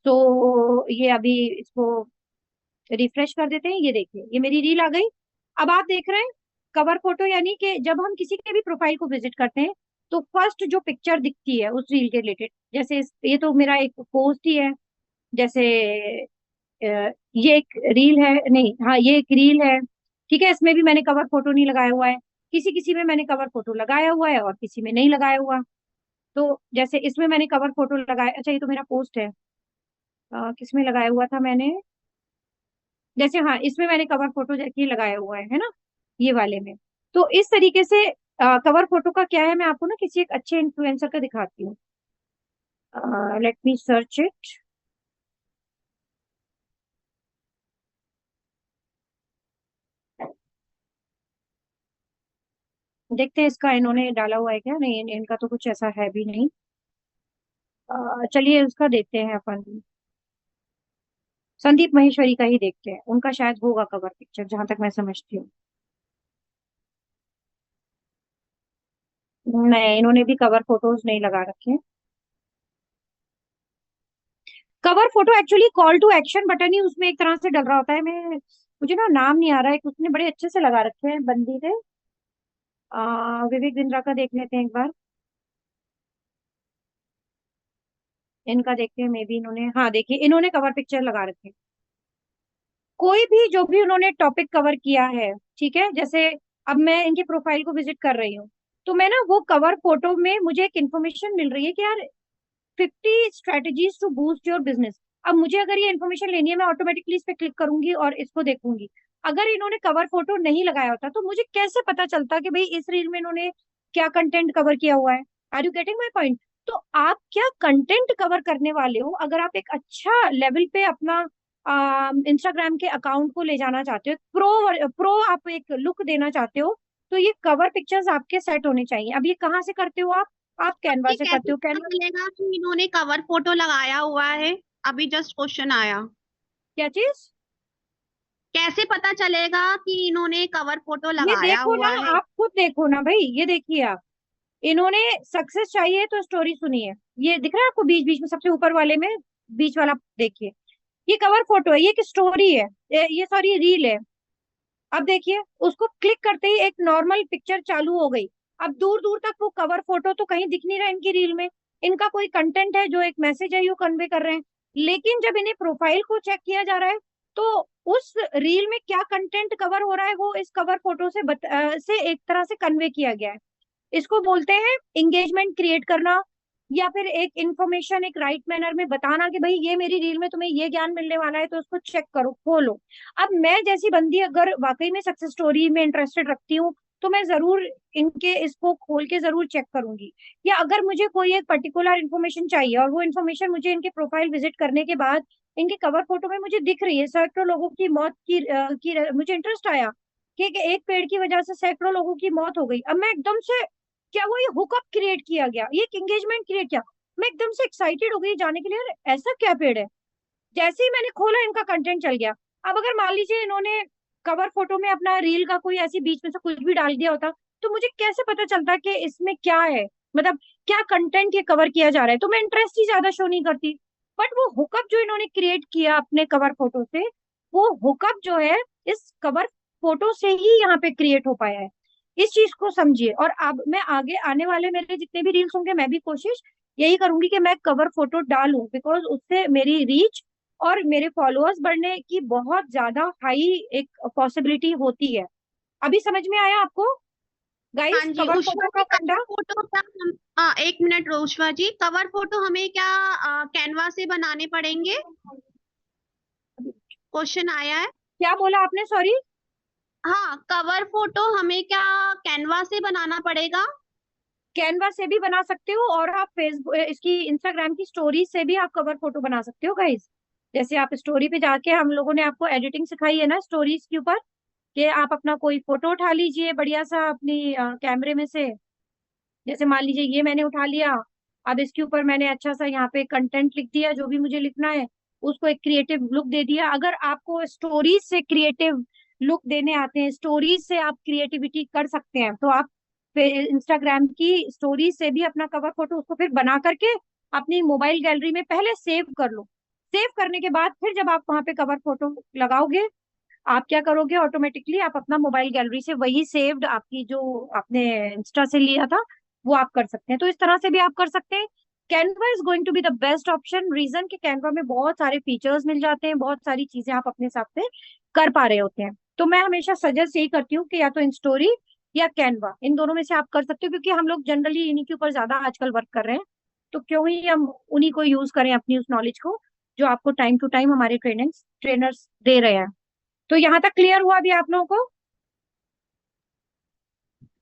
तो ये अभी इसको रिफ्रेश कर देते हैं। ये देखिए ये मेरी रील आ गई। अब आप देख रहे हैं कवर फोटो, यानी कि जब हम किसी के भी प्रोफाइल को विजिट करते हैं तो फर्स्ट जो पिक्चर दिखती है उस रील के रिलेटेड, जैसे ये तो मेरा एक पोस्ट ही है। जैसे ये एक रील है, नहीं हाँ ये एक रील है, ठीक है। इसमें भी मैंने कवर फोटो नहीं लगाया हुआ है। किसी किसी में मैंने कवर फोटो लगाया हुआ है और किसी में नहीं लगाया हुआ। तो जैसे इसमें मैंने कवर फोटो लगाया, अच्छा ये तो मेरा पोस्ट है, किसमें लगाया हुआ था मैंने, जैसे हाँ इसमें मैंने कवर फोटो जैसे लगाया हुआ है ना, ये वाले में। तो इस तरीके से कवर फोटो का क्या है, मैं आपको ना किसी एक अच्छे इन्फ्लुएंसर का दिखाती हूँ। Let me search it. देखते हैं इसका इन्होंने डाला हुआ है क्या, नहीं इनका तो कुछ ऐसा है भी नहीं। चलिए उसका देखते हैं अपन, संदीप महेश्वरी का ही देखते हैं, उनका शायद होगा कवर पिक्चर जहां तक मैं समझती हूँ। नहीं इन्होंने भी कवर फोटोज नहीं लगा रखे। Cover photo actually call to action button ही उसमें एक तरह से डल रहा होता है। मैं, मुझे ना नाम नहीं आ रहा है, उसने बड़े अच्छे से लगा रखे हैं बंदी ने। विवेक बिंद्रा का देख लेते हैं एक बार। इनका देखते हैं, मे बी इन्होंने, हाँ देखिए इन्होंने कवर पिक्चर लगा रखे हैं। कोई भी जो भी उन्होंने टॉपिक कवर किया है, ठीक है, जैसे अब मैं इनके प्रोफाइल को विजिट कर रही हूँ, तो मैं ना वो कवर फोटो में मुझे एक इन्फॉर्मेशन मिल रही है कि यार 50 strategies to boost your business. अब मुझे अगर ये इन्फॉर्मेशन लेनी है मैं ऑटोमेटिकली इस पे क्लिक करूंगी और इसको देखूंगी। अगर इन्होंने कवर फोटो नहीं लगाया होता तो मुझे कैसे पता चलता कि भाई इस रील में इन्होंने क्या कंटेंट कवर किया हुआ है। Are you getting my point. तो आप क्या कंटेंट कवर करने वाले हो, अगर आप एक अच्छा लेवल पे अपना इंस्टाग्राम के अकाउंट को ले जाना चाहते हो, प्रो प्रो आप एक लुक देना चाहते हो, तो ये कवर पिक्चर्स आपके सेट होने चाहिए। अब ये कहाँ से करते हो आप कैनवा ये से करते कैसे हो, पता कैनवा। चलेगा कि इन्होंने कवर फोटो लगाया हुआ है? अभी जस्ट क्वेश्चन आया। क्या चीज। कैसे पता चलेगा कि इन्होंने कवर फोटो ये लगाया देखो ना, हुआ है? आप खुद देखो ना भाई, ये देखिए आप, इन्होंने सक्सेस चाहिए तो स्टोरी सुनिए। ये दिख रहा है आपको बीच बीच में सबसे ऊपर वाले में, बीच वाला देखिए, ये कवर फोटो है, ये एक स्टोरी है, ये सॉरी रील है। अब देखिए उसको क्लिक करते ही एक नॉर्मल पिक्चर चालू हो गई। अब दूर दूर तक वो कवर फोटो तो कहीं दिख नहीं रहा इनकी रील में। इनका कोई कंटेंट है जो एक मैसेज है, यू कन्वे कर रहे हैं। लेकिन जब इन्हें प्रोफाइल को चेक किया जा रहा है तो उस रील में क्या कंटेंट कवर हो रहा है वो इस कवर फोटो से से एक तरह से कन्वे किया गया है। इसको बोलते हैं इंगेजमेंट क्रिएट करना, या फिर एक इंफॉर्मेशन एक राइट मैनर में बताना कि भाई ये मेरी रील में तुम्हें ये ज्ञान मिलने वाला है तो उसको चेक करो खोलो। अब मैं जैसी बंदी अगर वाकई में सक्सेस स्टोरी में इंटरेस्टेड रखती हूँ तो मैं जरूर इनके इसको खोल के जरूर चेक करूंगी। या अगर मुझे कोई एक पर्टिकुलर इन्फॉर्मेशन चाहिए और वो इन्फॉर्मेशन मुझे इनके प्रोफाइल विजिट करने के बाद इनके कवर फोटो में मुझे दिख रही है, सैकड़ों लोगों की मौत की मुझे इंटरेस्ट आया कि एक पेड़ की वजह से सैकड़ों लोगों की मौत हो गई। अब मैं एकदम से, क्या वो ये हुकअप क्रिएट किया गया, ये एंगेजमेंट क्रिएट किया, मैं एकदम से एक्साइटेड हो गई जाने के लिए, यार ऐसा क्या पेड़ है। जैसे ही मैंने खोला इनका कंटेंट चल गया। अब अगर मान लीजिए इन्होंने कवर फोटो में अपना रील का कोई ऐसी बीच में से कुछ भी डाल दिया होता तो मुझे कैसे पता चलता कि इसमें क्या है, मतलब क्या कंटेंट ये कवर किया जा रहा है, तो मैं इंटरेस्ट ही ज्यादा शो नहीं करती। बट वो हुकअप जो इन्होंने क्रिएट किया अपने कवर फोटो से, वो हुकअप जो है इस कवर फोटो से ही यहाँ पे क्रिएट हो पाया है। इस चीज को समझिए। और अब मैं आगे आने वाले मेरे जितने भी रील्स होंगे मैं भी कोशिश यही करूंगी कि मैं कवर फोटो डालूं, बिकॉज उससे मेरी रीच और मेरे फॉलोअर्स बढ़ने की बहुत ज्यादा हाई एक पॉसिबिलिटी होती है। अभी समझ में आया आपको हाँ गाइस जी कवर उष्मा फोटो जी, का कवर फंडा? फोटो क्या हम, एक मिनट उष्मा जी, कवर फोटो हमें क्या कैनवा से बनाने पड़ेंगे? क्वेश्चन आया है। क्या बोला आपने, सॉरी? हाँ, कवर फोटो हमें क्या कैनवा से बनाना पड़ेगा? कैनवा से भी बना सकते हो और आप फेसबुक इसकी इंस्टाग्राम की स्टोरी से भी आप कवर फोटो बना सकते हो गाइस। जैसे आप स्टोरी पे जाके, हम लोगों ने आपको एडिटिंग सिखाई है ना स्टोरीज के ऊपर, कि आप अपना कोई फोटो उठा लीजिए बढ़िया सा अपनी कैमरे में से। जैसे मान लीजिए ये मैंने उठा लिया, अब इसके ऊपर मैंने अच्छा सा यहाँ पे कंटेंट लिख दिया जो भी मुझे लिखना है, उसको एक क्रिएटिव लुक दे दिया। अगर आपको स्टोरीज से क्रिएटिव लुक देने आते हैं, स्टोरीज से आप क्रिएटिविटी कर सकते हैं, तो आप फिर इंस्टाग्राम की स्टोरीज से भी अपना कवर फोटो उसको फिर बना करके अपनी मोबाइल गैलरी में पहले सेव कर लो। सेव करने के बाद फिर जब आप वहां पे कवर फोटो लगाओगे, आप क्या करोगे, ऑटोमेटिकली आप अपना मोबाइल गैलरी से वही सेव्ड आपकी जो आपने इंस्टा से लिया था वो आप कर सकते हैं। तो इस तरह से भी आप कर सकते हैं। Canva is going to be the best option, reason कि कैनवा में बहुत सारे फीचर्स मिल जाते हैं, बहुत सारी चीजें आप अपने हिसाब से कर पा रहे होते हैं। तो मैं हमेशा सजेस्ट यही करती हूँ कि या तो इन स्टोरी या कैनवा, इन दोनों में से आप कर सकते हो, क्योंकि हम लोग जनरली इन्हीं के ऊपर ज्यादा आजकल वर्क कर रहे हैं। तो क्यों ही हम उन्हीं को यूज करें अपनी उस नॉलेज को जो आपको टाइम टू टाइम हमारे ट्रेनर्स दे रहे हैं। तो यहाँ तक क्लियर हुआ अभी आप लोगों को?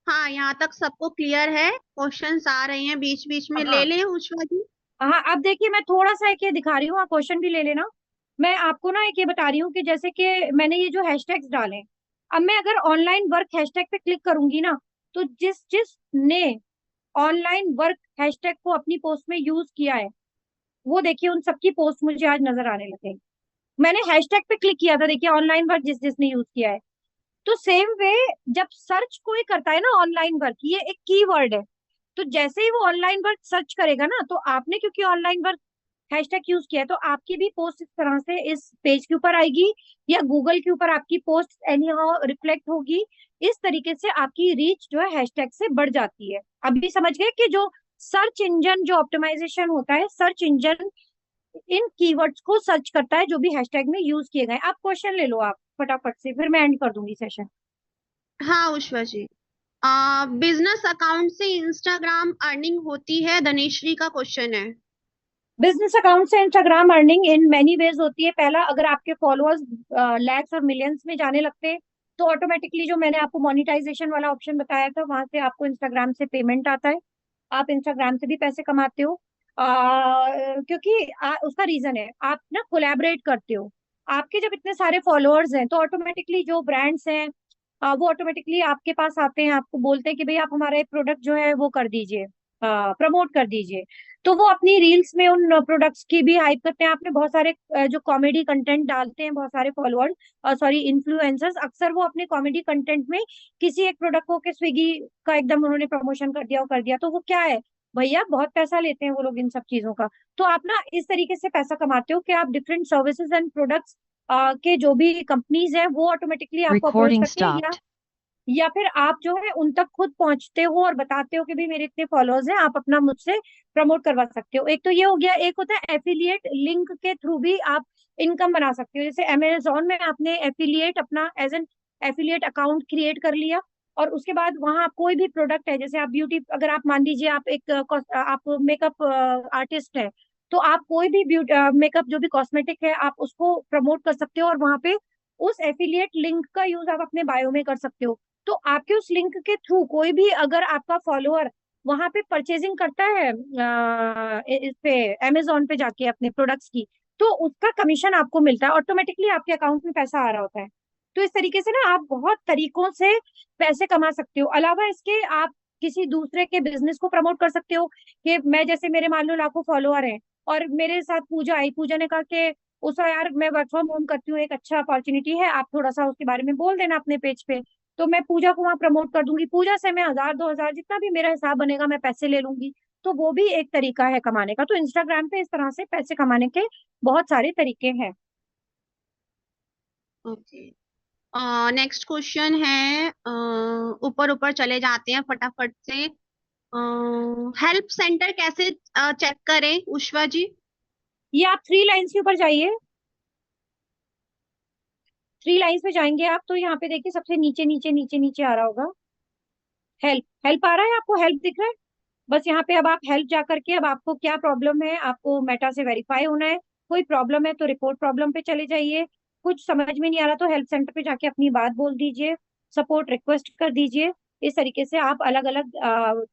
हाँ, यहाँ तक सबको क्लियर है। क्वेश्चंस आ रहे हैं बीच बीच में, ले हाँ लें उष्मा जी? हाँ, अब देखिए मैं थोड़ा सा एक ये दिखा रही हूँ, आप क्वेश्चन भी ले लेना। मैं आपको ना एक ये बता रही हूँ कि जैसे कि मैंने ये जो हैशटैग्स डाले, अब मैं अगर ऑनलाइन वर्क हैशटैग पे क्लिक करूंगी ना, तो जिस जिस ने ऑनलाइन वर्क हैशटैग को अपनी पोस्ट में यूज किया है, वो देखिए उन सबकी पोस्ट मुझे आज नजर आने लगे। मैंने हैशटैग पे क्लिक किया था, देखिए ऑनलाइन वर्क जिस जिसने यूज किया है। तो सेम वे, जब सर्च कोई करता है ना ऑनलाइन वर्क, ये एक कीवर्ड है, तो जैसे ही वो ऑनलाइन वर्क सर्च करेगा ना, तो आपने क्योंकि ऑनलाइन वर्क हैशटैग यूज किया है तो आपकी भी पोस्ट इस तरह से इस पेज के ऊपर आएगी, या गूगल के ऊपर आपकी पोस्ट एनी हाउ रिफ्लेक्ट होगी। इस तरीके से आपकी रीच जो है हैशटैग से बढ़ जाती है। अभी समझ गए कि जो सर्च इंजन जो ऑप्टिमाइजेशन होता है, सर्च इंजन इन कीवर्ड्स को सर्च करता है जो भी हैशटैग में यूज किए गए। आप क्वेश्चन ले लो आप फटाफट से, फिर मैं एंड कर दूंगी सेशन। हाँ उष्मा जी, बिजनेस अकाउंट से इंस्टाग्राम अर्निंग होती है, धनेश्वरी का क्वेश्चन है। बिजनेस अकाउंट से Instagram earning in many ways होती है। पहला, अगर आपके फॉलोअर्स लैक्स और मिलियंस में जाने लगते हैं तो ऑटोमेटिकली जो मैंने आपको मोनेटाइजेशन वाला ऑप्शन बताया था वहां से आपको इंस्टाग्राम से पेमेंट आता है, आप इंस्टाग्राम से भी पैसे कमाते हो। क्योंकि उसका रीजन है आप ना कोलैबोरेट करते हो। आपके जब इतने सारे फॉलोअर्स हैं तो ऑटोमेटिकली जो ब्रांड्स हैं वो ऑटोमेटिकली आपके पास आते हैं, आपको बोलते हैं कि भाई आप हमारा एक प्रोडक्ट जो है वो कर दीजिए, प्रमोट कर दीजिए। तो वो अपनी रील्स में उन प्रोडक्ट्स की भी हाइप करते हैं। आपने बहुत सारे जो कॉमेडी कंटेंट डालते हैं, बहुत सारे फॉलोअर्स सॉरी इन्फ्लुएंसर्स, अक्सर वो अपने कॉमेडी कंटेंट में किसी एक प्रोडक्ट को, के स्विगी का एकदम उन्होंने प्रमोशन कर दिया, तो वो क्या है भैया, बहुत पैसा लेते हैं वो लोग इन सब चीजों का। तो आप ना इस तरीके से पैसा कमाते हो कि आप डिफरेंट सर्विसेज एंड प्रोडक्ट्स के जो भी कंपनीज हैं वो ऑटोमेटिकली आपको अप्रोच Recording करती हैं, stopped. या फिर आप जो है उन तक खुद पहुंचते हो और बताते हो कि भाई मेरे इतने फॉलोअर्स हैं, आप अपना मुझसे प्रमोट करवा सकते हो। एक तो ये हो गया, एक होता है एफिलिएट लिंक के थ्रू भी आप इनकम बना सकते हो। जैसे अमेजोन में आपने एफिलिएट अपना as an affiliate account create कर लिया, और उसके बाद वहां आप कोई भी प्रोडक्ट है, जैसे आप ब्यूटी, अगर आप मान लीजिए आप एक आप मेकअप आर्टिस्ट है, तो आप कोई भी ब्यूटी मेकअप जो भी कॉस्मेटिक है आप उसको प्रमोट कर सकते हो, और वहां पे उस एफिलिएट लिंक का यूज आप अपने बायो में कर सकते हो। तो आपके उस लिंक के थ्रू कोई भी अगर आपका फॉलोअर वहां पे परचेजिंग करता है इस पे अमेजोन पे जाके अपने प्रोडक्ट्स की, तो उसका कमीशन आपको मिलता है, ऑटोमेटिकली आपके अकाउंट में पैसा आ रहा होता है। तो इस तरीके से ना आप बहुत तरीकों से पैसे कमा सकते हो। अलावा इसके आप किसी दूसरे के बिजनेस को प्रमोट कर सकते हो, कि मैं जैसे मेरे मान लो लाखों फॉलोअर हैं, और मेरे साथ पूजा आई, पूजा ने कहा कि उषा यार मैं वर्क फ्रॉम होम करती हूँ, एक अच्छा अपॉर्चुनिटी है, आप थोड़ा सा उसके बारे में बोल देना अपने पेज पे। तो मैं पूजा को वहां प्रमोट कर दूंगी, पूजा से मैं 1000 2000 जितना भी मेरा हिसाब बनेगा मैं पैसे ले लूंगी। तो वो भी एक तरीका है कमाने का। तो इंस्टाग्राम पे इस तरह से पैसे कमाने के बहुत सारे तरीके हैं। ओके। नेक्स्ट क्वेश्चन है, ऊपर ऊपर चले जाते हैं फटाफट से। हेल्प सेंटर कैसे चेक करें उष्वा जी? ये आप थ्री लाइन्स के ऊपर जाइए, थ्री लाइन्स पे जाएंगे आप, तो यहाँ पे देखिए सबसे नीचे नीचे नीचे नीचे आ रहा होगा हेल्प। हेल्प आ रहा है आपको, हेल्प दिख रहा है? बस यहाँ पे अब आप हेल्प जा करके, अब आपको क्या प्रॉब्लम है, आपको मेटा से वेरीफाई होना है, कोई प्रॉब्लम है तो रिपोर्ट प्रॉब्लम पे चले जाइए, कुछ समझ में नहीं आ रहा तो हेल्प सेंटर पे जाके अपनी बात बोल दीजिए, सपोर्ट रिक्वेस्ट कर दीजिए। इस तरीके से आप अलग अलग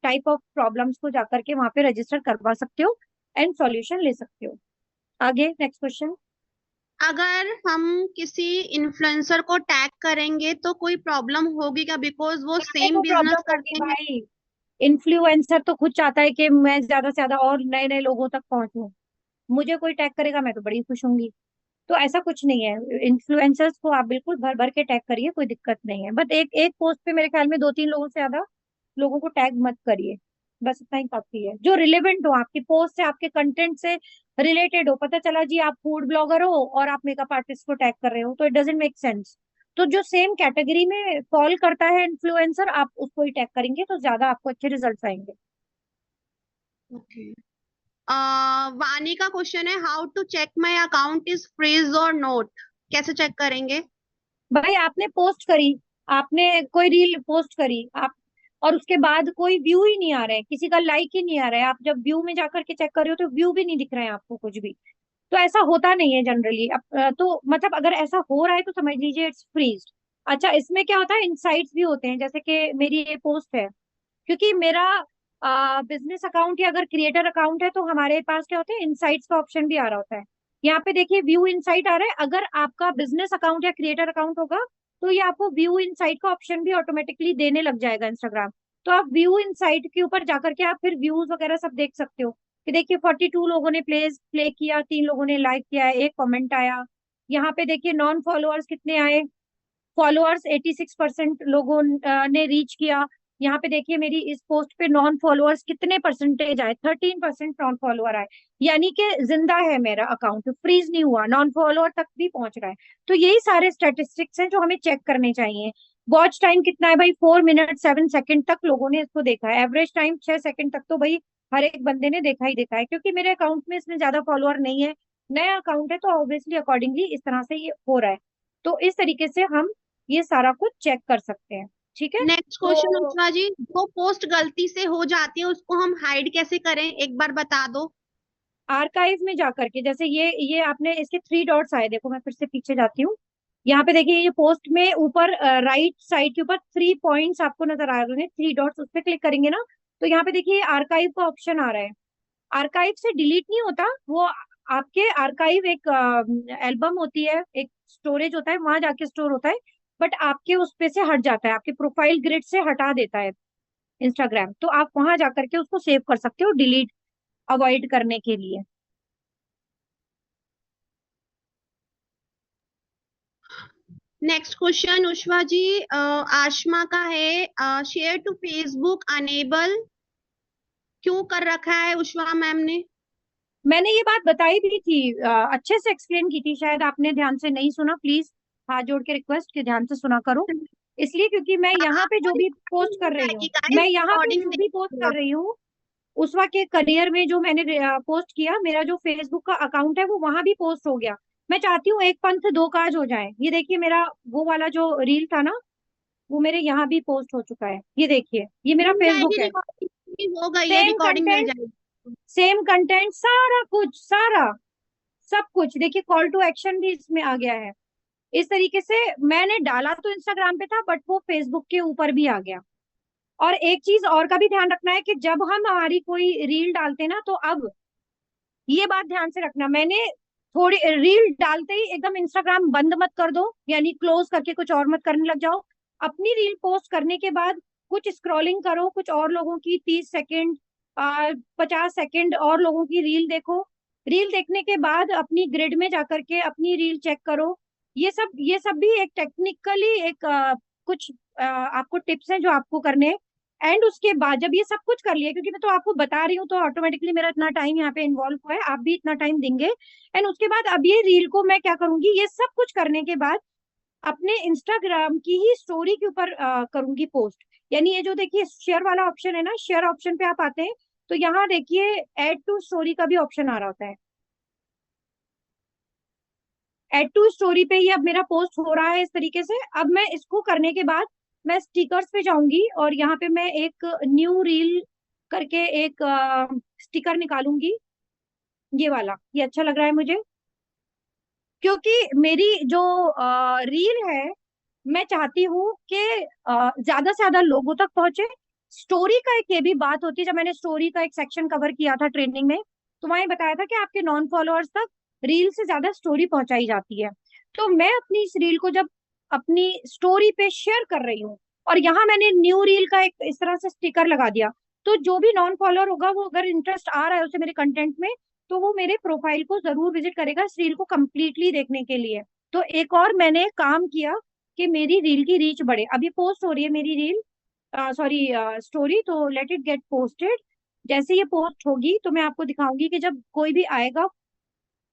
टाइप ऑफ प्रॉब्लम्स को जाकर के वहां पे रजिस्टर करवा सकते हो एंड सॉल्यूशन ले सकते हो। आगे नेक्स्ट क्वेश्चन। अगर हम किसी इन्फ्लुएंसर को टैग करेंगे तो कोई प्रॉब्लम होगी क्या, बिकॉज वो काहे सेम को प्रॉब्लम बिजनेस होगी करते हैं? भाई? इन्फ्लुएंसर तो खुद चाहता है कि मैं ज्यादा से ज्यादा और नए नए लोगों तक पहुंचूं, मुझे कोई टैग करेगा मैं तो बड़ी खुश होंगी। तो ऐसा कुछ नहीं है, इन्फ्लुएंसर्स को आप बिल्कुल भर भर के टैग करिए, कोई दिक्कत नहीं है, बट एक एक पोस्ट पे मेरे ख्याल में 2 3 लोगों से ज्यादा लोगों को टैग मत करिए। बस इतना ही काफी है, जो रिलेवेंट हो आपकी पोस्ट से, आपके कंटेंट से रिलेटेड हो। पता चला जी आप फूड ब्लॉगर हो और आप मेकअप आर्टिस्ट को टैग कर रहे हो, तो इट डजेंट मेक सेंस। तो जो सेम कैटेगरी में फॉल करता है इन्फ्लुएंसर, आप उसको ही टैग करेंगे तो ज्यादा आपको अच्छे रिजल्ट आएंगे। ओके। वानी का क्वेश्चन है, how to check my account is freeze or not? कैसे चेक करेंगे? भाई आपने पोस्ट करी, आपने कोई रील पोस्ट करी आप, और उसके बाद कोई व्यू ही नहीं आ रहा है, किसी का लाइक ही नहीं आ रहा है, आप जब व्यू में जाकर के चेक कर रहे हो तो व्यू भी नहीं दिख रहे हैं आपको कुछ भी, तो ऐसा होता नहीं है जनरली। अब तो मतलब अगर ऐसा हो रहा है तो समझ लीजिए इट्स फ्रीज्ड। अच्छा, इसमें क्या होता है, इनसाइट्स भी होते हैं, जैसे कि मेरी ये पोस्ट है, क्योंकि मेरा बिजनेस अकाउंट या अगर क्रिएटर अकाउंट है तो हमारे पास क्या होता है, इनसाइट्स का ऑप्शन भी आ रहा होता है। यहाँ पे देखिए व्यू इनसाइट आ रहा है, अगर आपका बिजनेस अकाउंट या क्रिएटर अकाउंट होगा तो ये आपको व्यू इनसाइट का ऑप्शन भी ऑटोमेटिकली देने लग जाएगा इंस्टाग्राम। तो आप व्यू इनसाइट के ऊपर जाकर के आप फिर व्यूज वगैरह सब देख सकते हो, कि देखिए 42 लोगों ने प्ले किया, 3 लोगों ने लाइक किया है, एक कमेंट आया। यहाँ पे देखिए नॉन फॉलोअर्स कितने आए, फॉलोअर्स 86% लोगों ने रीच किया। यहाँ पे देखिए मेरी इस पोस्ट पे नॉन फॉलोअर्स कितने परसेंटेज आए, 13% नॉन फॉलोअर आए, यानी कि जिंदा है मेरा अकाउंट, फ्रीज नहीं हुआ, नॉन फॉलोअर तक भी पहुंच रहा है। तो यही सारे स्टेटिस्टिक्स हैं जो हमें चेक करने चाहिए। वॉच टाइम कितना है भाई, 4 मिनट 7 सेकंड तक लोगों ने इसको देखा है, एवरेज टाइम 6 सेकंड तक तो भाई हर एक बंदे ने देखा ही देखा है, क्योंकि मेरे अकाउंट में इसमें ज्यादा फॉलोअर नहीं है, नया अकाउंट है, तो ऑब्वियसली अकॉर्डिंगली इस तरह से ये हो रहा है। तो इस तरीके से हम ये सारा कुछ चेक कर सकते हैं। ठीक है। नेक्स्ट क्वेश्चन तो उषा जी, जो पोस्ट गलती से हो जाती है उसको हम हाइड कैसे करें, एक बार बता दो। आर्काइव में जाकर के, जैसे ये आपने इसके 3 डॉट्स आए, देखो मैं फिर से पीछे जाती हूँ, यहाँ पे देखिए ये पोस्ट में ऊपर राइट साइड के ऊपर 3 पॉइंट्स आपको नजर आ रहे हैं, 3 डॉट्स, उस पर क्लिक करेंगे ना, तो यहाँ पे देखिए आर्काइव का ऑप्शन आ रहा है। आर्काइव से डिलीट नहीं होता वो, आपके आर्काइव एक एल्बम होती है, एक स्टोरेज होता है, वहां जाके स्टोर होता है, बट आपके उस पे से हट जाता है, आपके प्रोफाइल ग्रिड से हटा देता है इंस्टाग्राम, तो आप वहां जाकर के उसको सेव कर सकते हो डिलीट अवॉइड करने के लिए। नेक्स्ट क्वेश्चन उषा जी, आशमा का है, शेयर टू फेसबुक अनेबल क्यों कर रखा है उषा मैम ने? मैंने ये बात बताई भी थी, अच्छे से एक्सप्लेन की थी, शायद आपने ध्यान से नहीं सुना, प्लीज हाथ जोड़ के रिक्वेस्ट के ध्यान से सुना करो। इसलिए क्योंकि मैं यहाँ पे आपको जो भी पोस्ट मिल कर रही जाएगी हूँ, गाइस, मैं यहाँ पे रिकॉर्डिंग जो भी पोस्ट देखिएगा। कर रही हूँ, उस वक्त के करियर में जो मैंने पोस्ट किया, मेरा जो फेसबुक का अकाउंट है वो वहां भी पोस्ट हो गया, मैं चाहती हूँ एक पंथ दो काज हो जाए। ये देखिए मेरा वो वाला जो रील था ना, वो मेरे यहाँ भी पोस्ट हो चुका है। ये देखिए, ये मेरा मिल जाएगी फेसबुक है। रिकॉर्डिंग, हो गई है, सेम रिकॉर्डिंग मिल कंटेंट, जाएगी। सेम कंटेंट, सारा कुछ, सारा सब कुछ। देखिए कॉल टू एक्शन भी इसमें आ गया है। इस तरीके से मैंने डाला तो इंस्टाग्राम पे था, बट वो फेसबुक के ऊपर भी आ गया। और एक चीज और का भी ध्यान रखना है कि जब हम हमारी कोई रील डालते हैं ना, तो अब ये बात ध्यान से रखना, मैंने थोड़ी रील डालते ही एकदम इंस्टाग्राम बंद मत कर दो, यानी क्लोज करके कुछ और मत करने लग जाओ। अपनी रील पोस्ट करने के बाद कुछ स्क्रॉलिंग करो, कुछ और लोगों की 30 सेकंड, 50 सेकंड और लोगों की रील देखो। रील देखने के बाद अपनी ग्रिड में जाकर के अपनी रील चेक करो। ये सब भी एक टेक्निकली एक कुछ आपको टिप्स हैं जो आपको करने हैं। एंड उसके बाद जब ये सब कुछ कर लिया, क्योंकि मैं तो आपको बता रही हूँ, तो ऑटोमेटिकली मेरा इतना टाइम यहाँ पे इन्वॉल्व हुआ है, आप भी इतना टाइम देंगे। एंड उसके बाद अब ये रील को मैं क्या करूंगी, ये सब कुछ करने के बाद अपने इंस्टाग्राम की ही स्टोरी के ऊपर करूंगी पोस्ट। यानी ये जो देखिए शेयर वाला ऑप्शन है ना, शेयर ऑप्शन पे आप आते हैं, तो यहाँ देखिए ऐड टू स्टोरी का भी ऑप्शन आ रहा होता है। ऐड टू स्टोरी पे ही अब मेरा पोस्ट हो रहा है इस तरीके से। अब मैं इसको करने के बाद मैं स्टिकर्स पे जाऊंगी, और यहाँ पे मैं एक न्यू रील करके एक स्टिकर निकालूंगी। ये वाला, ये अच्छा लग रहा है मुझे, क्योंकि मेरी जो रील है, मैं चाहती हूँ कि ज्यादा से ज्यादा लोगों तक पहुंचे। स्टोरी का एक ये भी बात होती है, जब मैंने स्टोरी का एक सेक्शन कवर किया था ट्रेनिंग में, तो वहां ये बताया था कि आपके नॉन फॉलोअर्स तक रील से ज्यादा स्टोरी पहुंचाई जाती है। तो मैं अपनी इस रील को जब अपनी स्टोरी पे शेयर कर रही हूँ, और यहाँ मैंने न्यू रील का एक इस तरह से स्टिकर लगा दिया, तो जो भी नॉन फॉलोअर होगा, वो अगर इंटरेस्ट आ रहा है उसे मेरे कंटेंट में, तो वो मेरे प्रोफाइल को जरूर विजिट करेगा इस रील को कंप्लीटली देखने के लिए। तो एक और मैंने काम किया कि मेरी रील की रीच बढ़े। अभी पोस्ट हो रही है मेरी रील, सॉरी स्टोरी, तो लेट इट गेट पोस्टेड। जैसे ये पोस्ट होगी तो मैं आपको दिखाऊंगी कि जब कोई भी आएगा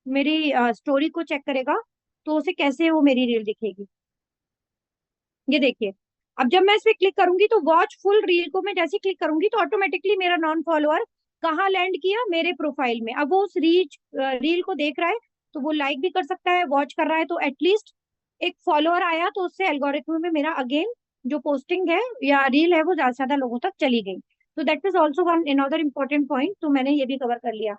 मेरी स्टोरी को चेक करेगा, तो उसे कैसे वो मेरी रील दिखेगी। ये देखिए, अब जब मैं इस पे क्लिक करूंगी तो वॉच फुल रील को मैं जैसे क्लिक करूंगी, तो ऑटोमेटिकली मेरा नॉन फॉलोअर कहाँ लैंड किया, मेरे प्रोफाइल में। अब वो उस रील को देख रहा है, तो वो लाइक भी कर सकता है, वॉच कर रहा है, तो एटलीस्ट एक फॉलोअर आया, तो उससे एल्गोरिथम में मेरा अगेन जो पोस्टिंग है या रील है वो ज्यादा से ज्यादा लोगों तक चली गई। तो that is also one another important point, तो मैंने ये भी कवर कर लिया।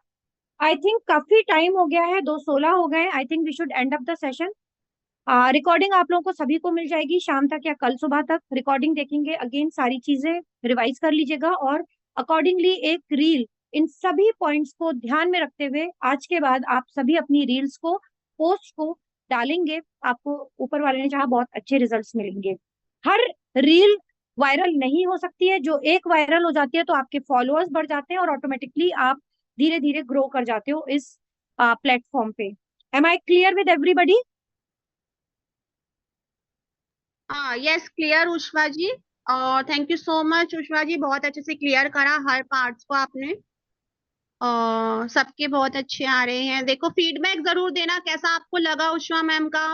आई थिंक काफी टाइम हो गया है, 2:16 हो गए। I think we should end up the session. Recording आप लोगों को सभी को मिल जाएगी शाम तक या कल सुबह तक। रिकॉर्डिंग देखेंगे, अगेन सारी चीजें रिवाइज कर लीजिएगा, और अकॉर्डिंगली एक रील इन सभी पॉइंट्स को ध्यान में रखते हुए आज के बाद आप सभी अपनी रील्स को, पोस्ट को डालेंगे। आपको ऊपर वाले ने चाहा बहुत अच्छे रिजल्ट्स मिलेंगे। हर रील वायरल नहीं हो सकती है, जो एक वायरल हो जाती है तो आपके फॉलोअर्स बढ़ जाते हैं, और ऑटोमेटिकली आप धीरे धीरे ग्रो कर जाते हो इस प्लेटफॉर्म पे। Am I clear with everybody? हाँ, यस, क्लियर उष्मा जी। और थैंक यू सो मच उष्मा जी, बहुत अच्छे से क्लियर करा हर पार्ट्स को आपने। और सबके बहुत अच्छे आ रहे हैं। देखो, फीडबैक जरूर देना कैसा आपको लगा उष्मा मैम का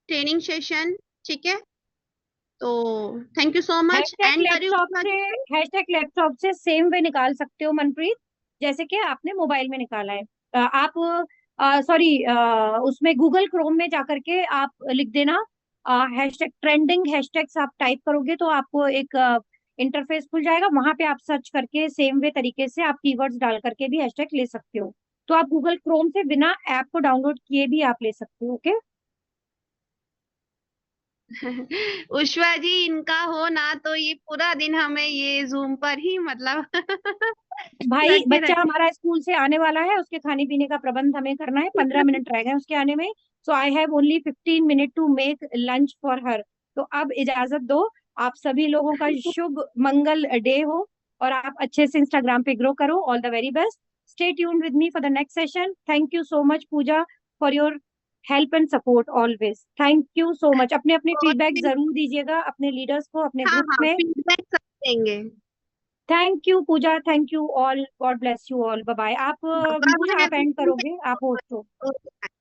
ट्रेनिंग सेशन। ठीक है, तो thank you so much, hashtag and करिए लैपटॉप उष्मा से, जी। हैशटैग लैपटॉप से सेम वे निकाल सकते हो मनप्रीत, जैसे कि आपने मोबाइल में निकाला है। आप सॉरी, उसमें गूगल क्रोम में जाकर के आप लिख देना हैशटैग ट्रेंडिंग हैशटैग्स, आप टाइप करोगे तो आपको एक इंटरफेस खुल जाएगा, वहां पे आप सर्च करके सेम वे तरीके से आप कीवर्ड्स डाल करके भी हैशटैग ले सकते हो। तो आप गूगल क्रोम से बिना ऐप को डाउनलोड किए भी आप ले सकते हो। ओके उष्मा जी, इनका हो ना तो ये पूरा दिन हमें ये जूम पर ही मतलब भाई, लगे बच्चा रहते। हमारा स्कूल से आने वाला है, उसके खाने पीने का प्रबंध हमें करना है, 15 मिनट रह गए उसके आने में। So I have only 15 minute to make lunch for her. तो अब इजाजत दो। आप सभी लोगों का शुभ मंगल डे हो, और आप अच्छे से इंस्टाग्राम पे ग्रो करो। All the very best. Stay tuned with me for the next session. Thank you so much Pooja for your help and support always. Thank you so much. अपने अपने फीडबैक जरूर दीजिएगा अपने लीडर्स को, अपने हाँ ग्रुप हाँ, में। फीडबैक सब देंगे। Thank you Pooja, thank you all, God bless you all, bye bye. आप बाय पूजा आप एंड बाय करोगे, आप होस्ट हो। एवरीवन।